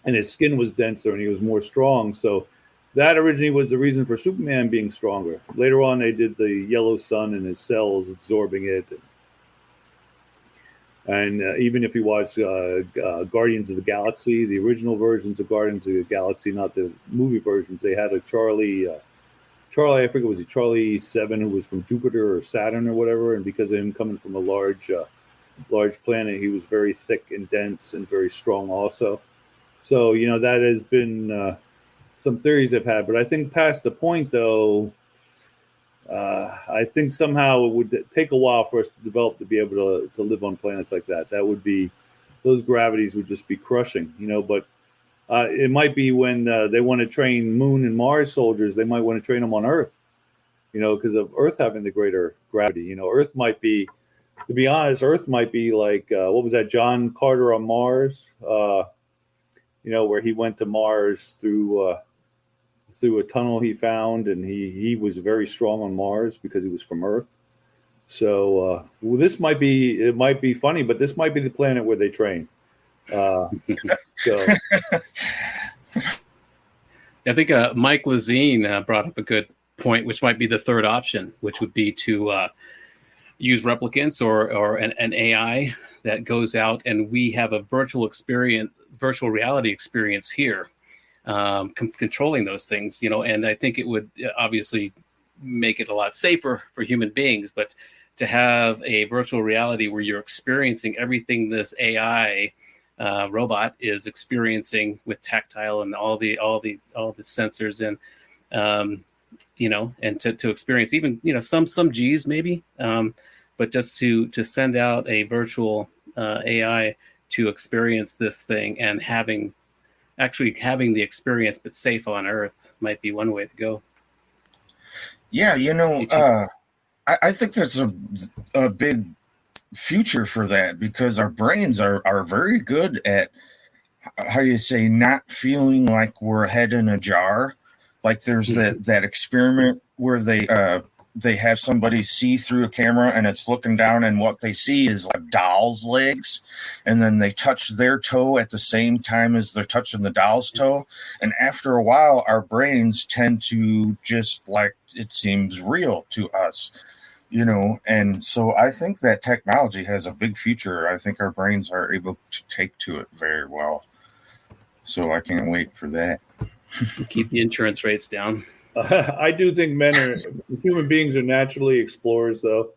and his skin was denser and he was more strong. So that originally was the reason for Superman being stronger. Later on, they did the yellow sun and his cells absorbing it. And even if you watch Guardians of the Galaxy, the original versions of Guardians of the Galaxy, not the movie versions, they had a Charlie, I forget, was he Charlie 7, who was from Jupiter or Saturn or whatever. And because of him coming from a large planet, he was very thick and dense and very strong also. So, that has been some theories I've had. But I think past the point, though, I think somehow it would take a while for us to develop to be able to live on planets like that. Those gravities would just be crushing, But it might be when they want to train Moon and Mars soldiers, they might want to train them on Earth, because of Earth having the greater gravity. Earth might be, to be honest, Earth might be like, what was that, John Carter on Mars, where he went to Mars through a tunnel he found, and he was very strong on Mars because he was from Earth. So this might be funny, but this might be the planet where they train. I think Mike Lazine brought up a good point, which might be the third option, which would be to use replicants or an AI that goes out, and we have a virtual reality experience here. Controlling those things, and I think it would obviously make it a lot safer for human beings, but to have a virtual reality where you're experiencing everything this AI robot is experiencing with tactile and all the sensors, and and to experience even some G's maybe, but just to send out a virtual AI to experience this thing and having the experience but safe on Earth might be one way to go. Yeah, I think there's a big future for that, because our brains are very good at, how do you say, not feeling like we're a head in a jar. Like there's that experiment where they have somebody see through a camera and it's looking down, and what they see is like doll's legs, and then they touch their toe at the same time as they're touching the doll's toe, and after a while our brains tend to just, like, it seems real to us, and so I think that technology has a big future. I think our brains are able to take to it very well, so I can't wait for that. Keep the insurance rates down. I do think human beings are naturally explorers, though,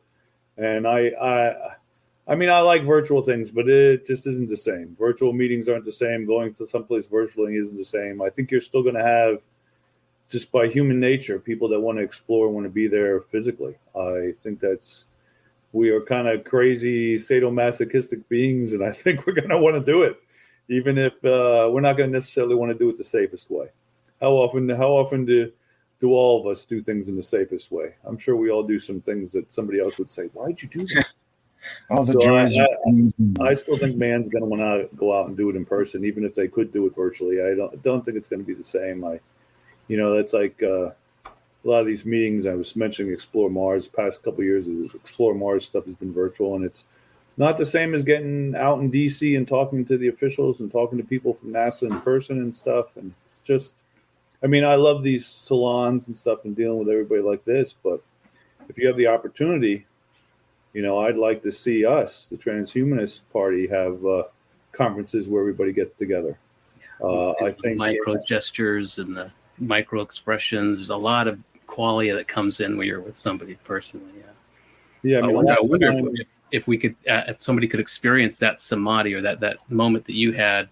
and I like virtual things, but it just isn't the same. Virtual meetings aren't the same. Going to someplace virtually isn't the same. I think you're still going to have, just by human nature, people that want to explore, want to be there physically. I think we are kind of crazy sadomasochistic beings, and I think we're going to want to do it, even if we're not going to necessarily want to do it the safest way. How often do all of us do things in the safest way? I'm sure we all do some things that somebody else would say, "Why'd you do that?" I still think man's going to want to go out and do it in person, even if they could do it virtually. I don't think it's going to be the same. That's like a lot of these meetings I was mentioning. Explore Mars. The past couple of years, Explore Mars stuff has been virtual, and it's not the same as getting out in DC and talking to the officials and talking to people from NASA in person and stuff. And it's just, I love these salons and stuff and dealing with everybody like this, but if you have the opportunity, I'd like to see us, the Transhumanist Party, have conferences where everybody gets together. I think micro gestures and the micro expressions. There's a lot of qualia that comes in when you're with somebody personally. Yeah. I wonder if we could, if somebody could experience that samadhi or that moment that you had,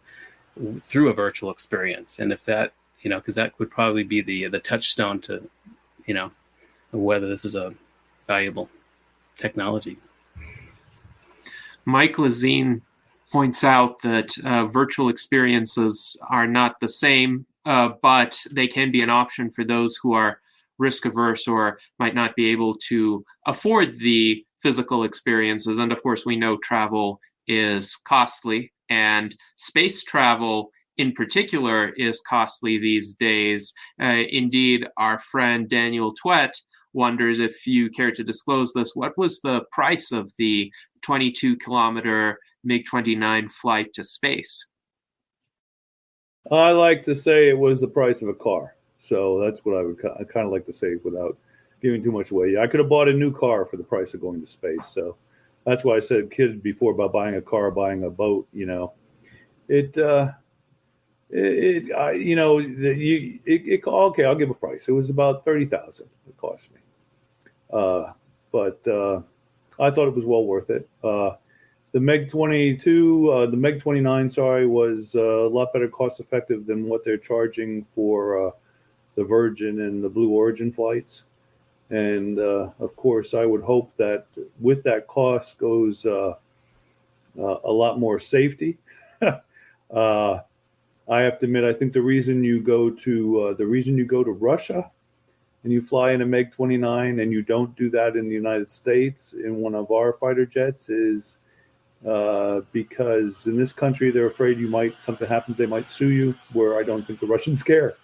through a virtual experience. And if that, because that would probably be the touchstone to, whether this is a valuable technology. Mike Lazine points out that virtual experiences are not the same, but they can be an option for those who are risk averse or might not be able to afford the physical experiences. And of course, we know travel is costly, and space travel in particular is costly these days. Indeed, our friend Daniel Twett wonders if you care to disclose this. What was the price of the 22-kilometer MiG-29 flight to space? I like to say it was the price of a car. So that's what I kind of like to say without giving too much away. I could have bought a new car for the price of going to space. So that's why I said kids before about buying a car, buying a boat. Okay, I'll give a price. It was about $30,000 it cost me, but I thought it was well worth it. The MiG-22, the MiG-29, sorry, was a lot better cost effective than what they're charging for the Virgin and the Blue Origin flights. And of course, I would hope that with that cost goes a lot more safety. I have to admit, I think the reason you go to Russia and you fly in a MiG-29 and you don't do that in the United States in one of our fighter jets is because in this country they're afraid something happens, they might sue you, where I don't think the Russians care.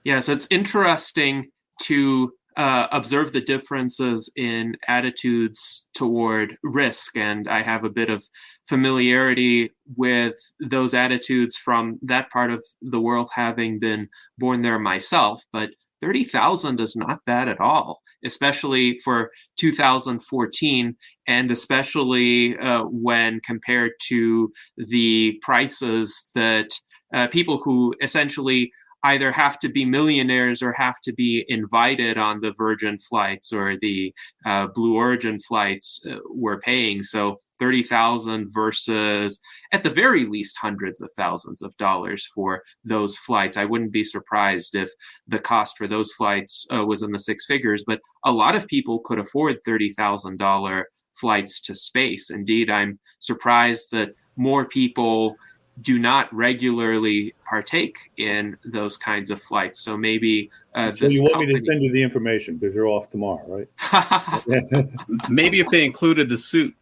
Yeah, so it's interesting to observe the differences in attitudes toward risk. And I have a bit of familiarity with those attitudes from that part of the world, having been born there myself. But 30,000 is not bad at all, especially for 2014, and especially when compared to the prices that people who essentially either have to be millionaires or have to be invited on the Virgin flights or the Blue Origin flights were paying. So 30,000 versus at the very least hundreds of thousands of dollars for those flights. I wouldn't be surprised if the cost for those flights was in the six figures, but a lot of people could afford $30,000 flights to space. Indeed, I'm surprised that more people do not regularly partake in those kinds of flights. So maybe so you want me to send you the information because you're off tomorrow, right? Maybe if they included the suit.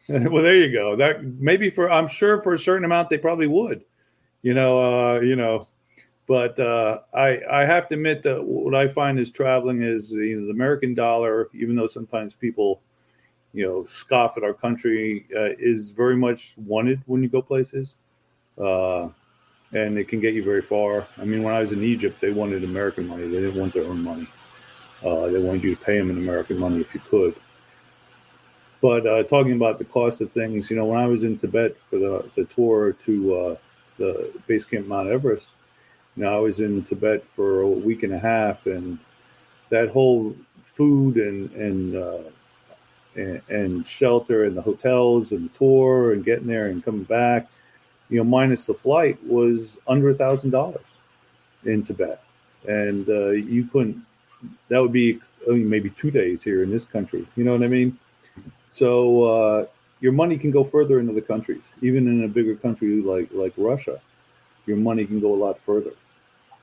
Well, there you go. That maybe I'm sure for a certain amount they probably would, But I have to admit that what I find is traveling is the American dollar, even though sometimes people scoff at our country, is very much wanted when you go places. And it can get you very far. I mean, when I was in Egypt, they wanted American money. They didn't want their own money. They wanted you to pay them in American money if you could. But talking about the cost of things, when I was in Tibet for the tour to the base camp Mount Everest, I was in Tibet for a week and a half, and that whole food and shelter and the hotels and the tour and getting there and coming back, minus the flight, was under $1,000 in Tibet. And you couldn't, that would be maybe 2 days here in this country. You know what I mean? So your money can go further into the countries, even in a bigger country like Russia. Your money can go a lot further.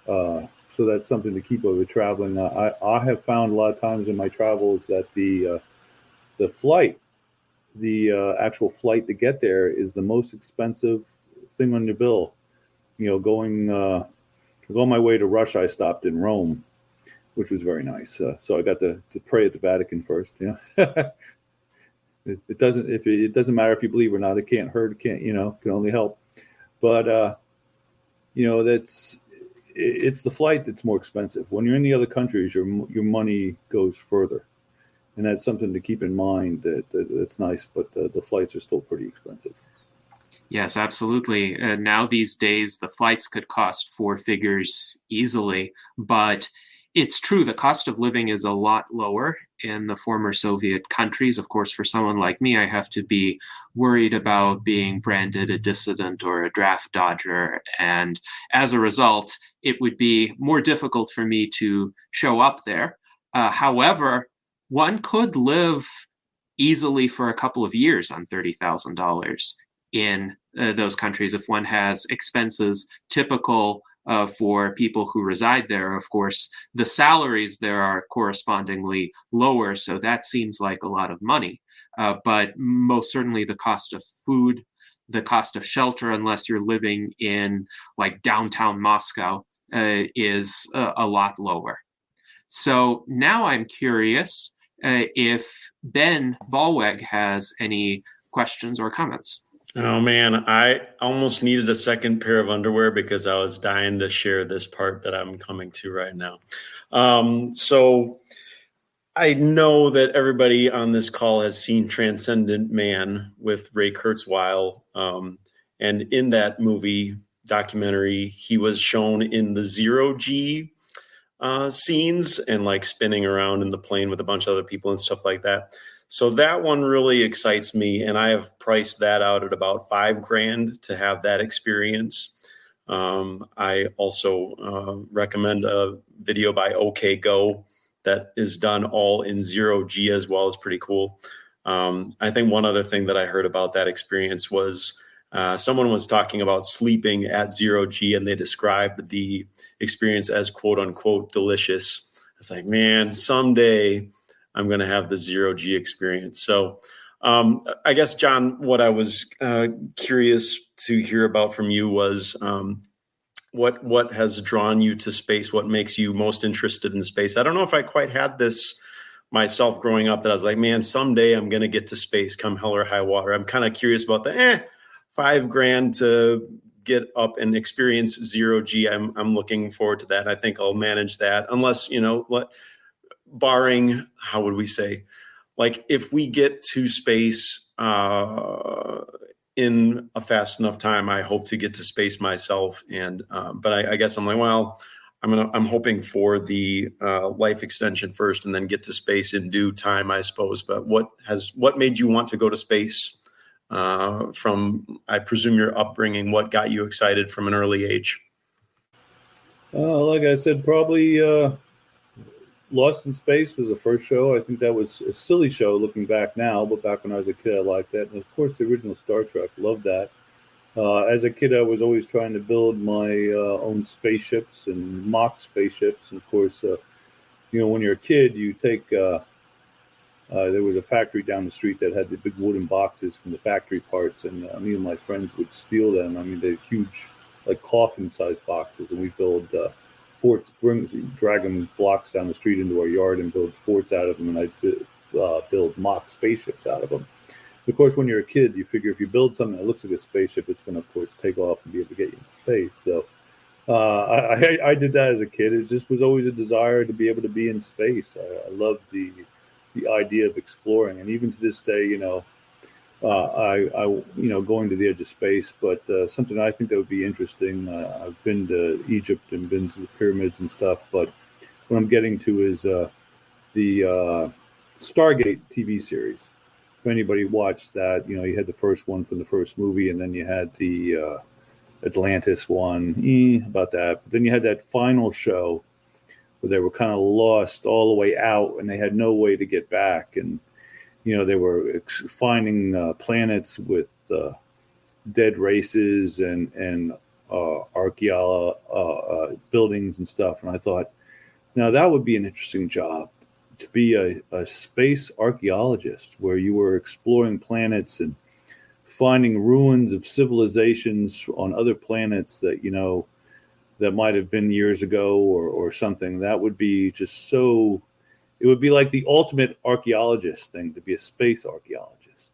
So that's something to keep over traveling. I have found a lot of times in my travels that the flight, the actual flight to get there, is the most expensive thing on your bill. Going on my way to Russia, I stopped in Rome, which was very nice. So I got to pray at the Vatican first. It doesn't matter if you believe or not. It can't hurt. It can't, can only help. But it's the flight that's more expensive. When you're in the other countries, your money goes further, and that's something to keep in mind. That's nice, but the flights are still pretty expensive. Yes, absolutely. Now these days, the flights could cost four figures easily, but it's true, the cost of living is a lot lower in the former Soviet countries. Of course, for someone like me, I have to be worried about being branded a dissident or a draft dodger. And as a result, it would be more difficult for me to show up there. However, one could live easily for a couple of years on $30,000 in those countries if one has expenses typical for people who reside there. Of course, the salaries there are correspondingly lower, so that seems like a lot of money. But most certainly the cost of food, the cost of shelter, unless you're living in like downtown Moscow, is a lot lower. So now I'm curious if Ben Ballweg has any questions or comments. Oh man, I almost needed a second pair of underwear because I was dying to share this part that I'm coming to right now. So I know that everybody on this call has seen Transcendent Man with Ray Kurzweil. And in that movie documentary, he was shown in the zero G scenes and like spinning around in the plane with a bunch of other people and stuff like that. So that one really excites me, and I have priced that out at about $5,000 to have that experience. I also recommend a video by OK Go that is done all in zero G as well. It's pretty cool. I think one other thing that I heard about that experience was someone was talking about sleeping at zero G, and they described the experience as quote unquote delicious. It's like, man, someday I'm going to have the zero G experience. So I guess, John, what I was curious to hear about from you was what has drawn you to space? What makes you most interested in space? I don't know if I quite had this myself growing up, that I was like, man, someday I'm going to get to space come hell or high water. I'm kind of curious about the $5,000 to get up and experience zero G. I'm looking forward to that. And I think I'll manage that, unless, barring, how would we say, like if we get to space in a fast enough time, I hope to get to space myself. And but I guess I'm like, well, I'm hoping for the life extension first, and then get to space in due time, I suppose. But what made you want to go to space? From, I presume, your upbringing, what got you excited from an early age? Like I said, probably Lost in Space was the first show. I think that was a silly show looking back now, but back when I was a kid, I liked that. And of course, the original Star Trek, loved that. As a kid, I was always trying to build my own spaceships and mock spaceships. And of course, when you're a kid, you take, there was a factory down the street that had the big wooden boxes from the factory parts. And me and my friends would steal them. I mean, they're huge, like coffin-sized boxes. And we build forts, drag them blocks down the street into our yard and build forts out of them. And I build mock spaceships out of them. Of course, when you're a kid, you figure if you build something that looks like a spaceship, it's going to, of course, take off and be able to get you in space. So I did that as a kid. It just was always a desire to be able to be in space. I loved the idea of exploring, and even to this day, going to the edge of space. But something I think that would be interesting. I've been to Egypt and been to the pyramids and stuff. But what I'm getting to is the Stargate TV series. If anybody watched that, you had the first one from the first movie, and then you had the Atlantis one, about that. But then you had that final show where they were kind of lost all the way out, and they had no way to get back. And, they were finding planets with dead races and archaeological buildings and stuff. And I thought, now that would be an interesting job, to be a space archaeologist, where you were exploring planets and finding ruins of civilizations on other planets that, that might have been years ago or something. That would be just so, it would be like the ultimate archaeologist thing, to be a space archaeologist.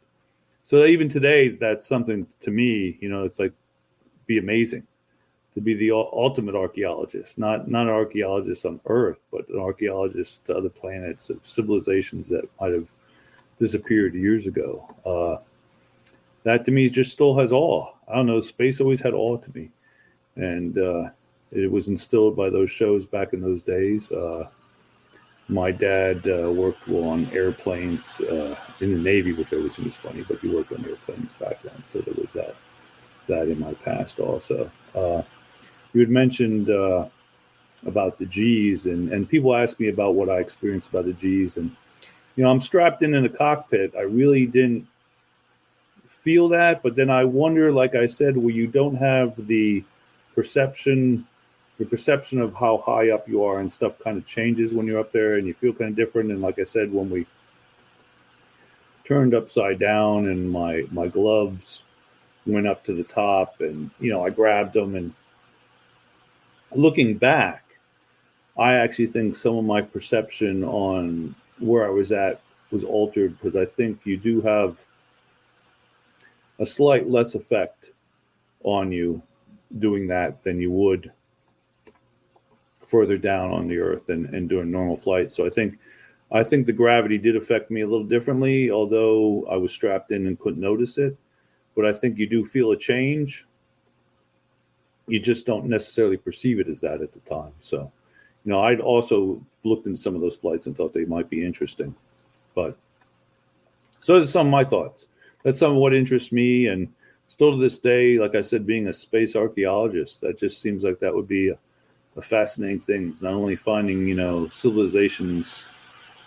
So even today, that's something to me, it's like, be amazing to be the ultimate archaeologist, not an archaeologist on Earth, but an archaeologist to other planets of civilizations that might have disappeared years ago. That to me just still has awe. I don't know, space always had awe to me. And It was instilled by those shows back in those days. My dad worked on airplanes in the Navy, which I always think is funny, but he worked on airplanes back then. So there was that in my past also. You had mentioned about the G's, and people ask me about what I experienced about the G's. And, I'm strapped in the cockpit. I really didn't feel that. But then I wonder, like I said, where you don't have the perception of how high up you are and stuff kind of changes when you're up there and you feel kind of different. And like I said, when we turned upside down and my gloves went up to the top and, I grabbed them, and looking back, I actually think some of my perception on where I was at was altered, because I think you do have a slight less effect on you doing that than you would further down on the earth and doing normal flight. So I think the gravity did affect me a little differently, although I was strapped in and couldn't notice it. But I think you do feel a change. You just don't necessarily perceive it as that at the time. So, I'd also looked into some of those flights and thought they might be interesting. But so those are some of my thoughts. That's some of what interests me. And still to this day, like I said, being a space archaeologist, that just seems like that would be a fascinating thing. Not only finding, civilizations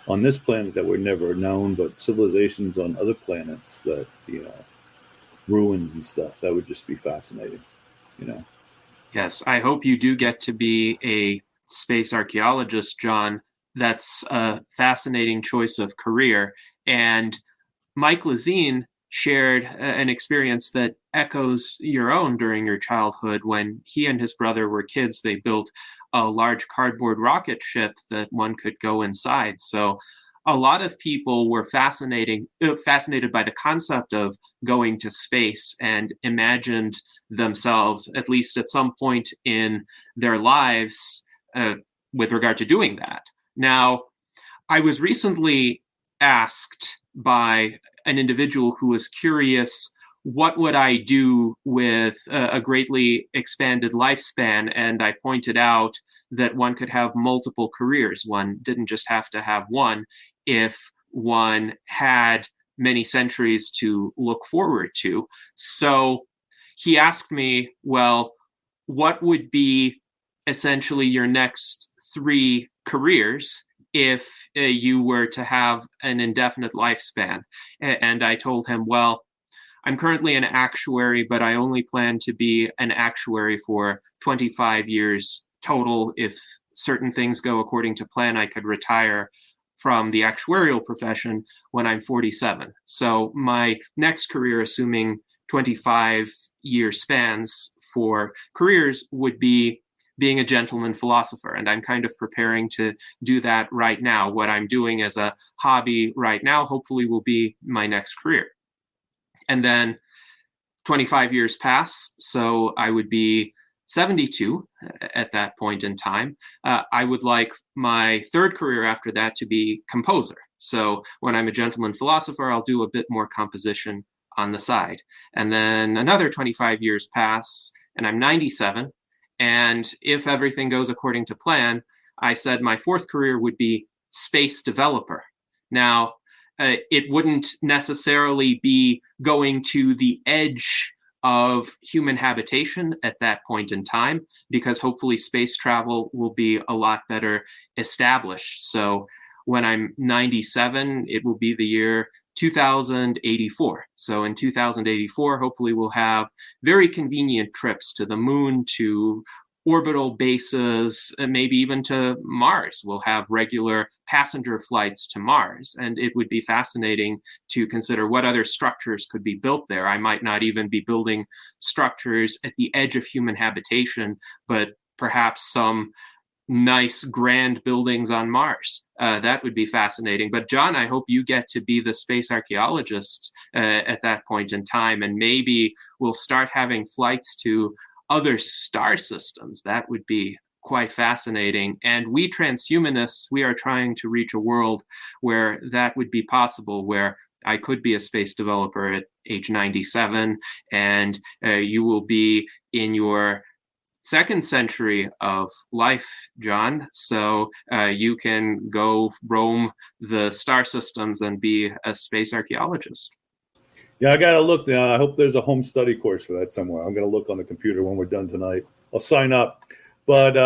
on this planet that were never known, but civilizations on other planets that, ruins and stuff. That would just be fascinating, Yes, I hope you do get to be a space archaeologist, John. That's a fascinating choice of career. And Mike Lazine shared an experience that echoes your own during your childhood. When he and his brother were kids, they built a large cardboard rocket ship that one could go inside. So a lot of people were fascinated by the concept of going to space and imagined themselves, at least at some point in their lives, with regard to doing that. Now, I was recently asked by an individual who was curious, what would I do with a greatly expanded lifespan? And I pointed out that one could have multiple careers. One didn't just have to have one if one had many centuries to look forward to. So he asked me, well, what would be essentially your next 3 careers if you were to have an indefinite lifespan? And I told him, well, I'm currently an actuary, but I only plan to be an actuary for 25 years total. If certain things go according to plan, I could retire from the actuarial profession when I'm 47. So my next career, assuming 25-year spans for careers, would be being a gentleman philosopher. And I'm kind of preparing to do that right now. What I'm doing as a hobby right now, hopefully will be my next career. And then 25 years pass, so I would be 72 at that point in time. I would like my 3rd career after that to be composer. So when I'm a gentleman philosopher, I'll do a bit more composition on the side. And then another 25 years pass, and I'm 97. And if everything goes according to plan, I said my 4th career would be space developer. Now, it wouldn't necessarily be going to the edge of human habitation at that point in time, because hopefully space travel will be a lot better established. So when I'm 97, it will be the year 2084. So in 2084, hopefully we'll have very convenient trips to the moon, to orbital bases, and maybe even to Mars. We'll have regular passenger flights to Mars. And it would be fascinating to consider what other structures could be built there. I might not even be building structures at the edge of human habitation, but perhaps some nice grand buildings on Mars. That would be fascinating. But John, I hope you get to be the space archaeologist at that point in time, and maybe we'll start having flights to other star systems. That would be quite fascinating. And we transhumanists, we are trying to reach a world where that would be possible, where I could be a space developer at age 97, and you will be in your second century of life, John. So you can go roam the star systems and be a space archaeologist. Yeah, I got to look now. I hope there's a home study course for that somewhere. I'm going to look on the computer when we're done tonight. I'll sign up. But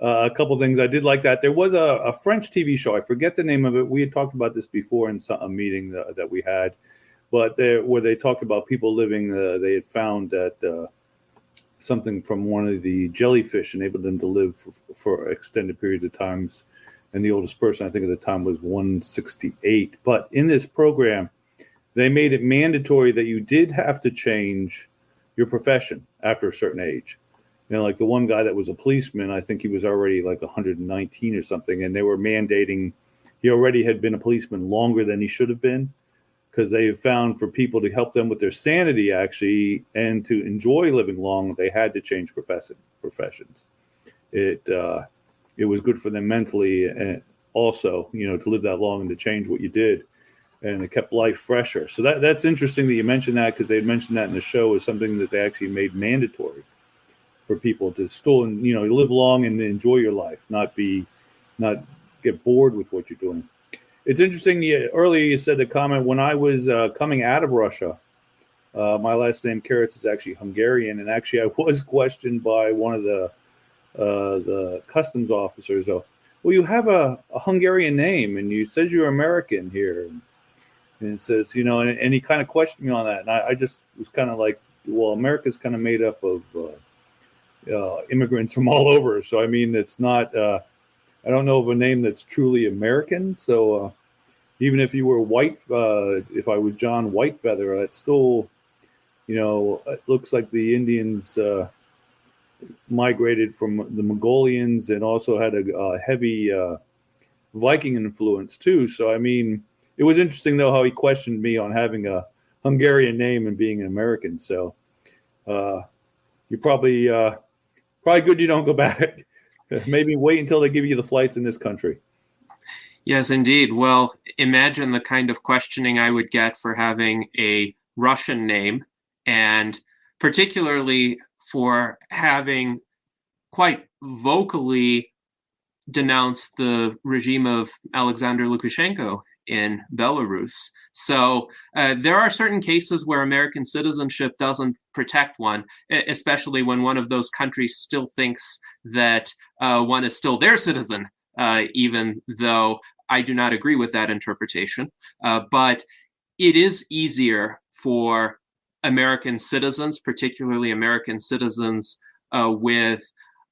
a couple things I did like that. There was a French TV show. I forget the name of it. We had talked about this before in a meeting that we had. But where they talked about people living, they had found that something from one of the jellyfish enabled them to live for extended periods of times. And the oldest person, I think at the time, was 168. But in this program, they made it mandatory that you did have to change your profession after a certain age. You know, like the one guy that was a policeman, I think he was already like 119 or something. And they were mandating, he already had been a policeman longer than he should have been, because they found for people to help them with their sanity, actually, and to enjoy living long, they had to change professions. It was good for them mentally, and also, you know, to live that long and to change what you did, and it kept life fresher. So that's interesting that you mentioned that, because they had mentioned that in the show as something that they actually made mandatory for people to still, you know, live long and enjoy your life, not get bored with what you're doing. It's interesting. Earlier you said the comment, when I was coming out of Russia, my last name Kerecz is actually Hungarian, and actually I was questioned by one of the customs officers. Well, you have a Hungarian name, and you says you're American here, and it says, you know, and he kind of questioned me on that, and I just was kind of like, well, America's kind of made up of immigrants from all over, so I mean, it's not. I don't know of a name that's truly American. So even if you were white, if I was John Whitefeather, that's still, you know, it looks like the Indians migrated from the Mongolians and also had a heavy Viking influence too. So, I mean, it was interesting, though, how he questioned me on having a Hungarian name and being an American. So you're probably good you don't go back. Maybe wait until they give you the flights in this country. Yes, indeed. Well, imagine the kind of questioning I would get for having a Russian name, and particularly for having quite vocally denounced the regime of Alexander Lukashenko in Belarus. So there are certain cases where American citizenship doesn't protect one, especially when one of those countries still thinks that one is still their citizen, even though I do not agree with that interpretation. But it is easier for American citizens, particularly American citizens with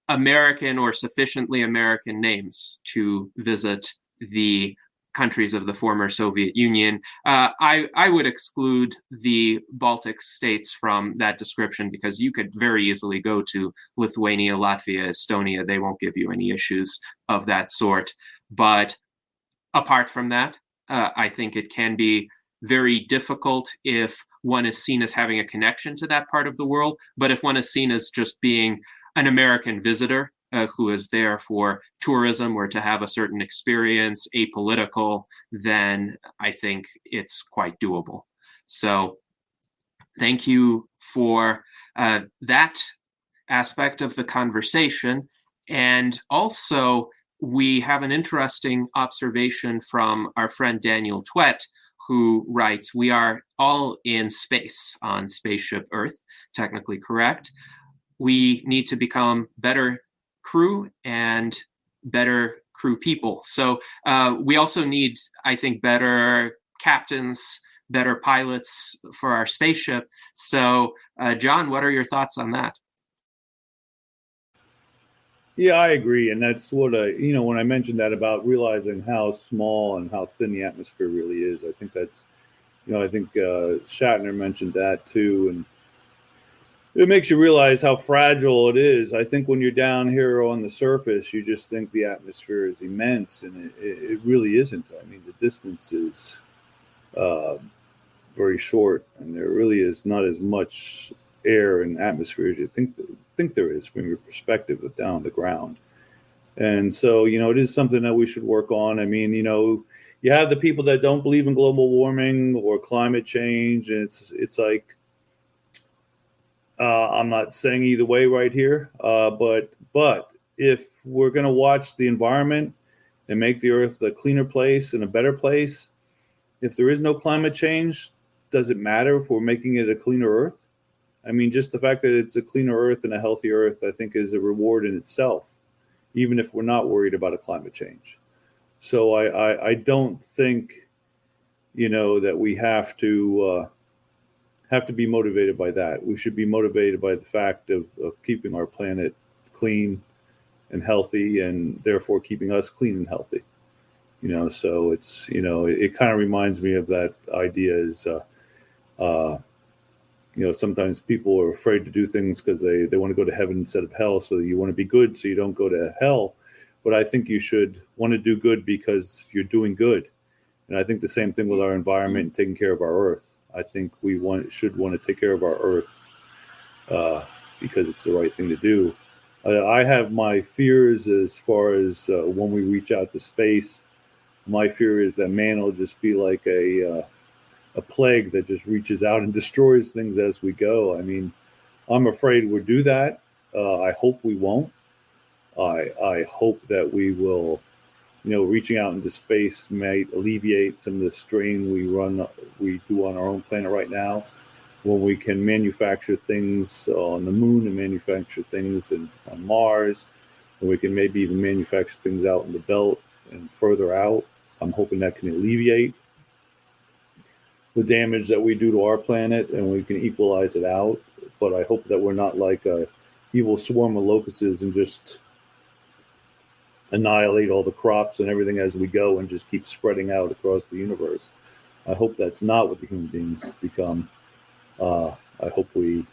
American or sufficiently American names, to visit the countries of the former Soviet Union. I would exclude the Baltic states from that description, because you could very easily go to Lithuania, Latvia, Estonia. They won't give you any issues of that sort. But apart from that, I think it can be very difficult if one is seen as having a connection to that part of the world. But if one is seen as just being an American visitor who is there for tourism or to have a certain experience, apolitical, then I think it's quite doable. So thank you for that aspect of the conversation. And also, we have an interesting observation from our friend Daniel Twett, who writes, "We are all in space on Spaceship Earth," technically correct. "We need to become better crew and better crew people." So we also need, I think, better captains, better pilots for our spaceship. So John, what are your thoughts on that? Yeah, I agree. And that's what when I mentioned that about realizing how small and how thin the atmosphere really is, I think that's, I think Shatner mentioned that too. And it makes you realize how fragile it is. I think when you're down here on the surface, you just think the atmosphere is immense, and it really isn't. I mean, the distance is very short, and there really is not as much air and atmosphere as you think there is from your perspective of down the ground. And so, it is something that we should work on. I mean, you have the people that don't believe in global warming or climate change, and it's like, I'm not saying either way right here, but if we're going to watch the environment and make the Earth a cleaner place and a better place, if there is no climate change, does it matter if we're making it a cleaner Earth? I mean, just the fact that it's a cleaner Earth and a healthier Earth, I think, is a reward in itself, even if we're not worried about a climate change. So I don't think, that we have to be motivated by that. We should be motivated by the fact of keeping our planet clean and healthy, and therefore keeping us clean and healthy. So it's, it kind of reminds me of that idea is, sometimes people are afraid to do things because they want to go to heaven instead of hell. So you want to be good so you don't go to hell. But I think you should want to do good because you're doing good. And I think the same thing with our environment and taking care of our Earth. I think we should want to take care of our Earth because it's the right thing to do. I have my fears as far as when we reach out to space. My fear is that man will just be like a plague that just reaches out and destroys things as we go. I mean, I'm afraid we'll do that. I hope we won't. I hope that we will, reaching out into space might alleviate some of the strain we do on our own planet right now, when we can manufacture things on the moon and manufacture things on Mars, and we can maybe even manufacture things out in the belt and further out. I'm hoping that can alleviate the damage that we do to our planet, and we can equalize it out. But I hope that we're not like a evil swarm of locusts and just annihilate all the crops and everything as we go and just keep spreading out across the universe. I hope that's not what the human beings become. I hope we,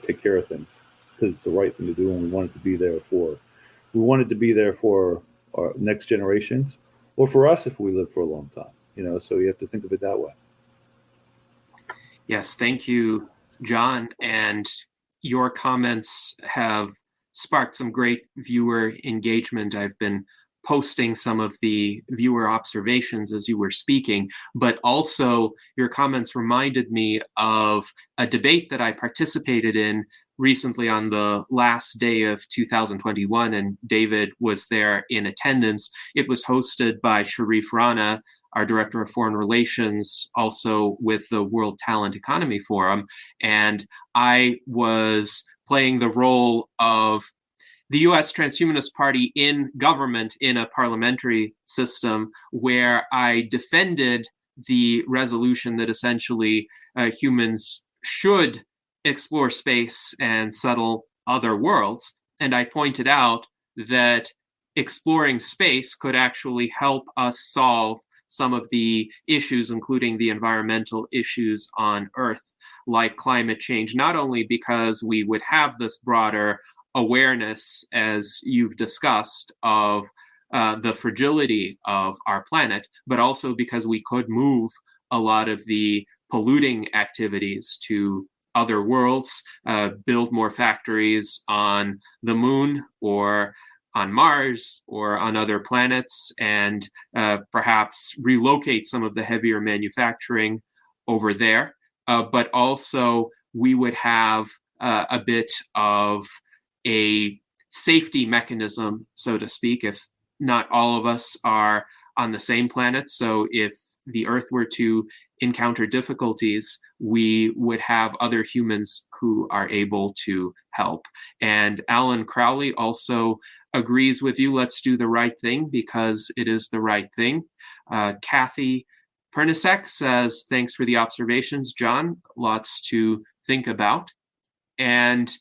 take care of things because it's the right thing to do, and we want it to be there for our next generations, or for us if we live for a long time. So you have to think of it that way. Yes, thank you, John. And your comments have sparked some great viewer engagement. I've been posting some of the viewer observations as you were speaking, but also your comments reminded me of a debate that I participated in recently on the last day of 2021, and David was there in attendance. It was hosted by Sharif Rana, our Director of Foreign Relations, also with the World Talent Economy Forum. And I was playing the role of the U.S. Transhumanist Party in government in a parliamentary system, where I defended the resolution that essentially humans should explore space and settle other worlds. And I pointed out that exploring space could actually help us solve some of the issues, including the environmental issues on Earth, like climate change, not only because we would have this broader awareness, as you've discussed, of the fragility of our planet, but also because we could move a lot of the polluting activities to other worlds, build more factories on the moon or on Mars or on other planets, and perhaps relocate some of the heavier manufacturing over there. But also we would have a bit of a safety mechanism, so to speak, if not all of us are on the same planet. So if the Earth were to encounter difficulties, we would have other humans who are able to help. And Alan Crowley also agrees with you. Let's do the right thing because it is the right thing. Kathy Pernisek says, thanks for the observations, John. Lots to think about. And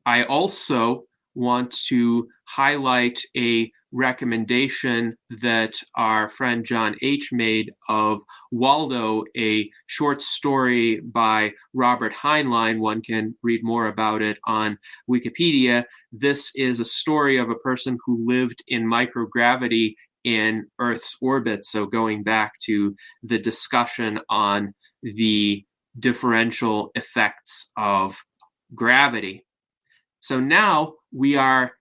I also want to highlight a recommendation that our friend John H. made of Waldo, a short story by Robert Heinlein. One can read more about it on Wikipedia. This is a story of a person who lived in microgravity in Earth's orbit. So going back to the discussion on the differential effects of gravity. So now we are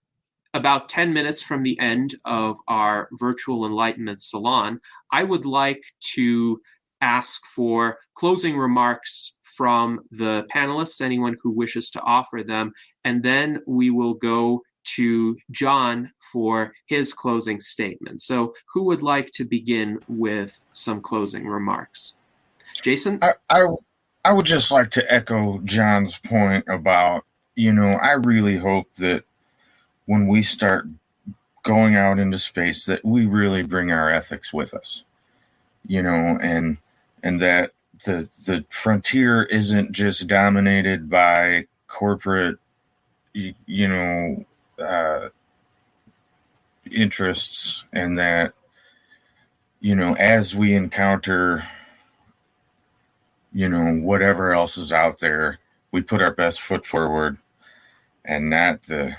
about 10 minutes from the end of our virtual Enlightenment Salon. I would like to ask for closing remarks from the panelists, anyone who wishes to offer them, and then we will go to John for his closing statement. So who would like to begin with some closing remarks? Jason? I would just like to echo John's point about, I really hope that when we start going out into space that we really bring our ethics with us, and that the frontier isn't just dominated by corporate, interests, and that, as we encounter, whatever else is out there, we put our best foot forward, and not the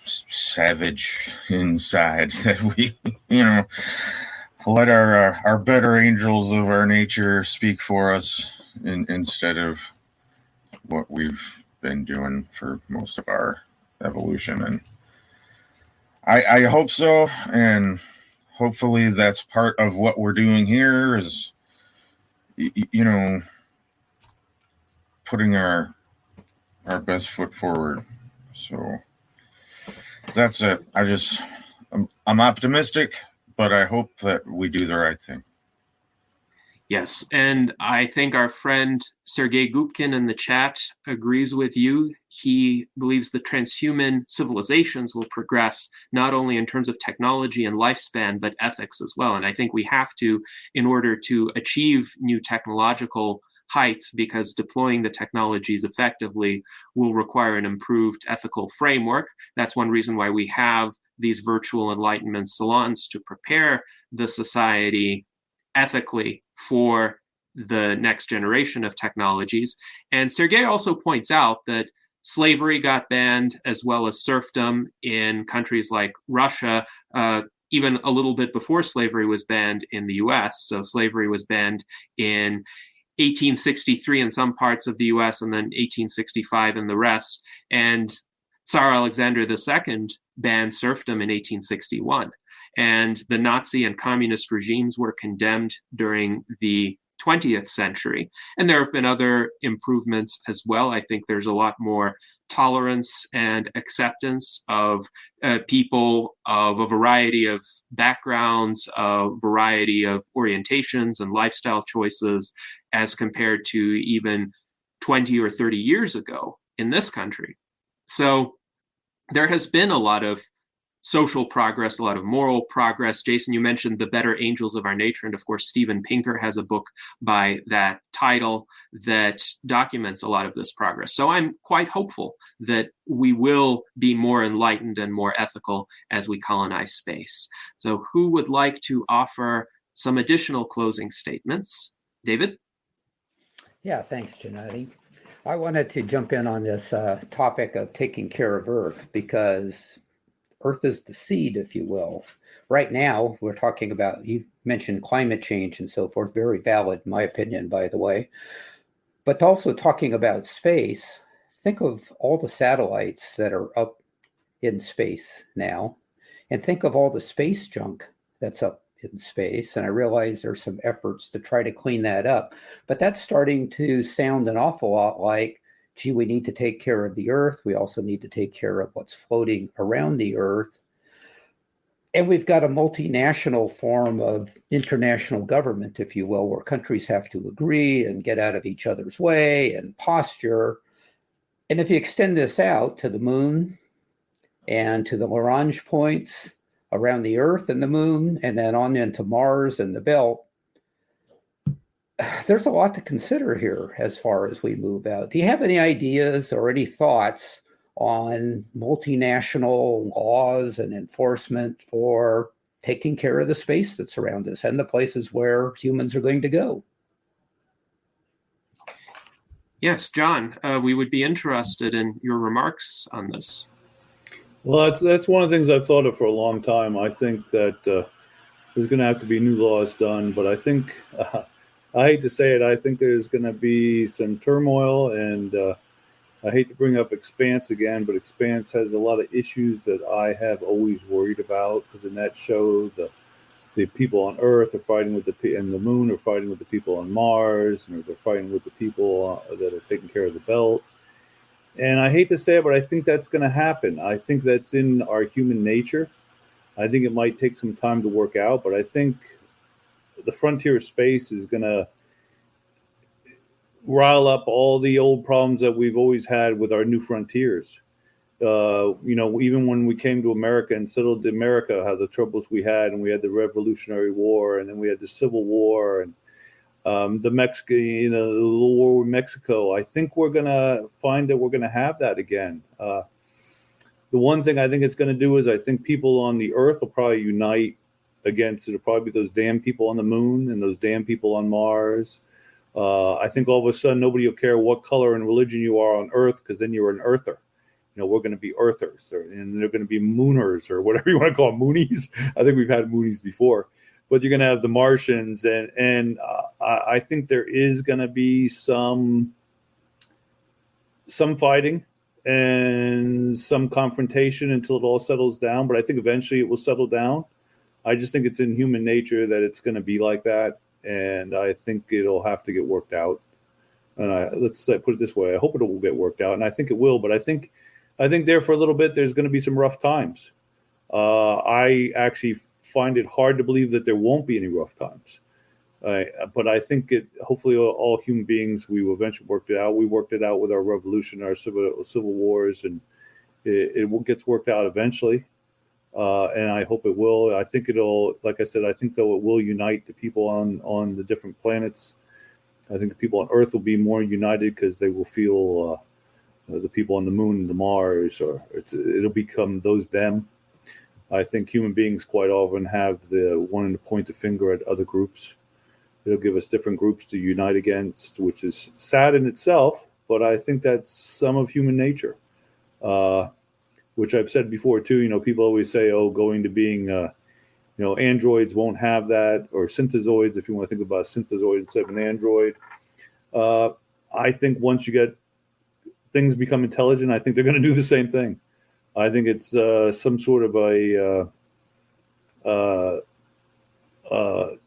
savage inside that we, let our better angels of our nature speak for us instead of what we've been doing for most of our evolution. And I hope so, and hopefully that's part of what we're doing here is, putting our best foot forward. So that's it. I'm optimistic, but I hope that we do the right thing. Yes, and I think our friend Sergei Gubkin in the chat agrees with you. He believes the transhuman civilizations will progress not only in terms of technology and lifespan, but ethics as well. And I think we have to, in order to achieve new technological heights, because deploying the technologies effectively will require an improved ethical framework. That's one reason why we have these virtual enlightenment salons, to prepare the society ethically for the next generation of technologies. And Sergei also points out that slavery got banned, as well as serfdom in countries like Russia, even a little bit before slavery was banned in the US. So slavery was banned in 1863 in some parts of the US, and then 1865 in the rest. And Tsar Alexander II banned serfdom in 1861. And the Nazi and communist regimes were condemned during the 20th century. And there have been other improvements as well. I think there's a lot more tolerance and acceptance of people of a variety of backgrounds, a variety of orientations and lifestyle choices, as compared to even 20 or 30 years ago in this country. So there has been a lot of social progress, a lot of moral progress. Jason, you mentioned The Better Angels of Our Nature. And of course, Steven Pinker has a book by that title that documents a lot of this progress. So I'm quite hopeful that we will be more enlightened and more ethical as we colonize space. So who would like to offer some additional closing statements? David? Yeah, thanks, Gennady. I wanted to jump in on this topic of taking care of Earth, because Earth is the seed, if you will. Right now, we're talking about, you mentioned climate change and so forth, very valid, in my opinion, by the way. But also talking about space, think of all the satellites that are up in space now, and think of all the space junk that's up in space. And I realize there's some efforts to try to clean that up, but that's starting to sound an awful lot like, gee, we need to take care of the Earth. We also need to take care of what's floating around the Earth. And we've got a multinational form of international government, if you will, where countries have to agree and get out of each other's way and posture. And if you extend this out to the moon and to the Lagrange points around the Earth and the moon, and then on into Mars and the belt, there's a lot to consider here as far as we move out. Do you have any ideas or any thoughts on multinational laws and enforcement for taking care of the space that's around us and the places where humans are going to go? Yes, John, we would be interested in your remarks on this. Well, that's one of the things I've thought of for a long time. I think that there's going to have to be new laws done, but I think, I hate to say it, I think there's going to be some turmoil, and I hate to bring up Expanse again, but Expanse has a lot of issues that I have always worried about, because in that show, the the people on Earth are fighting with and the moon are fighting with the people on Mars, and they're fighting with the people that are taking care of the belt. And I hate to say it, but I think that's going to happen. I think that's in our human nature. I think it might take some time to work out, but I think the frontier of space is going to rile up all the old problems that we've always had with our new frontiers. Even when we came to America and settled in America, how the troubles we had, and we had the Revolutionary War, and then we had the Civil War, and the Mexican, the little war with Mexico. I think we're gonna find that we're gonna have that again. The one thing I think it's gonna do is I think people on the Earth will probably unite against it'll probably be those damn people on the moon and those damn people on Mars. I think all of a sudden nobody will care what color and religion you are on Earth, because then you're an Earther. We're going to be Earthers, and they're going to be Mooners, or whatever you want to call them, Moonies. I think we've had Moonies before, but you're going to have the Martians, and I think there is going to be some fighting and some confrontation until it all settles down. But I think eventually it will settle down. I just think it's in human nature that it's going to be like that, and I think it'll have to get worked out. And let's put it this way: I hope it will get worked out, and I think it will. But I think there for a little bit there's going to be some rough times. I actually find it hard to believe that there won't be any rough times. But I think hopefully all human beings, we will eventually work it out. We worked it out with our revolution, our civil wars, and it gets worked out eventually. And I hope it will. I think it'll, like I said, I think though it will unite the people on the different planets. I think the people on Earth will be more united because they will feel the people on the moon and the Mars, or it'll become those them. I think human beings quite often have the wanting to point the finger at other groups. It'll give us different groups to unite against, which is sad in itself, but I think that's some of human nature, which I've said before too. People always say, going to being, androids won't have that, or synthezoids, if you want to think about a synthezoid instead of an android. I think once you get things become intelligent, I think they're going to do the same thing. I think it's some sort of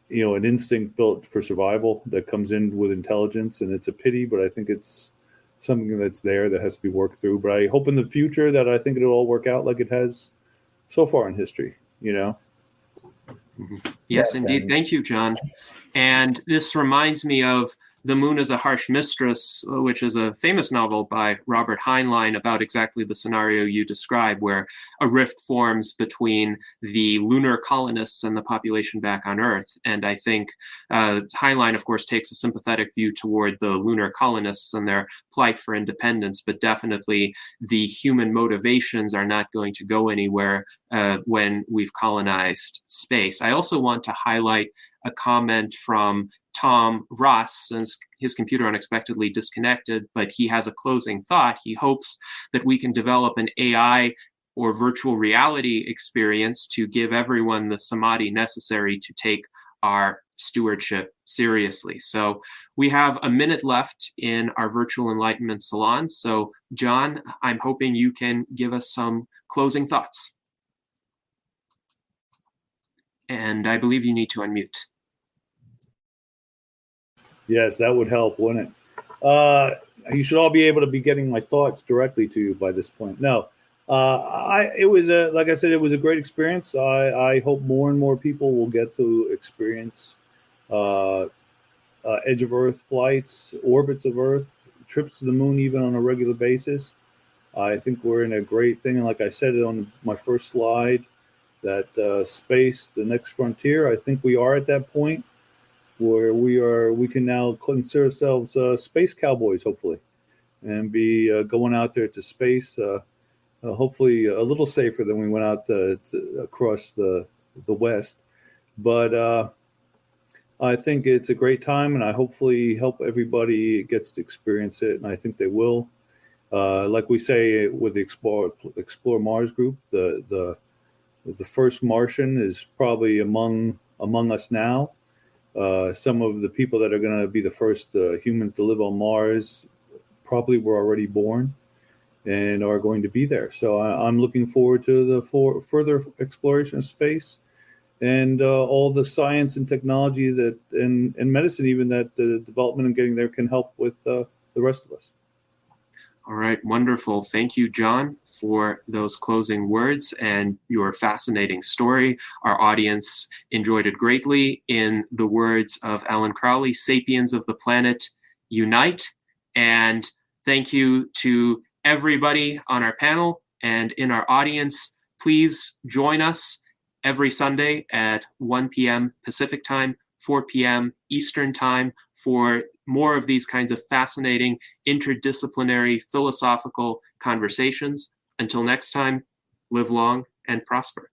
an instinct built for survival that comes in with intelligence, and it's a pity, but I think it's something that's there that has to be worked through. But I hope in the future that I think it'll all work out like it has so far in history, Mm-hmm. Yes, indeed. Thank you, John. And this reminds me of The Moon is a Harsh Mistress, which is a famous novel by Robert Heinlein about exactly the scenario you describe, where a rift forms between the lunar colonists and the population back on Earth. And I think Heinlein, of course, takes a sympathetic view toward the lunar colonists and their plight for independence, but definitely the human motivations are not going to go anywhere when we've colonized space. I also want to highlight a comment from Tom Ross, since his computer unexpectedly disconnected, but he has a closing thought. He hopes that we can develop an AI or virtual reality experience to give everyone the samadhi necessary to take our stewardship seriously. So we have a minute left in our virtual enlightenment salon. So John, I'm hoping you can give us some closing thoughts. And I believe you need to unmute. Yes, that would help, wouldn't it? You should all be able to be getting my thoughts directly to you by this point. No, it was like I said, it was a great experience. I hope more and more people will get to experience edge of Earth flights, orbits of Earth, trips to the moon, even on a regular basis. I think we're in a great thing, and like I said on my first slide, that space, the next frontier. I think we are at that point where we can now consider ourselves space cowboys, hopefully, and be going out there to space, hopefully a little safer than we went out across the West. But I think it's a great time, and I hopefully help everybody gets to experience it, and I think they will. Like we say with the Explore Mars group, the first Martian is probably among us now. Some of the people that are going to be the first humans to live on Mars probably were already born and are going to be there. So I'm looking forward to the further exploration of space. and all the science and technology that and medicine even that the development and getting there can help with the rest of us. All right, wonderful. Thank you, John, for those closing words and your fascinating story. Our audience enjoyed it greatly. In the words of Alan Crowley, sapiens of the planet, unite. And thank you to everybody on our panel and in our audience. Please join us every Sunday at 1 p.m. Pacific time, 4 p.m. Eastern time for more of these kinds of fascinating interdisciplinary philosophical conversations. Until next time, live long and prosper.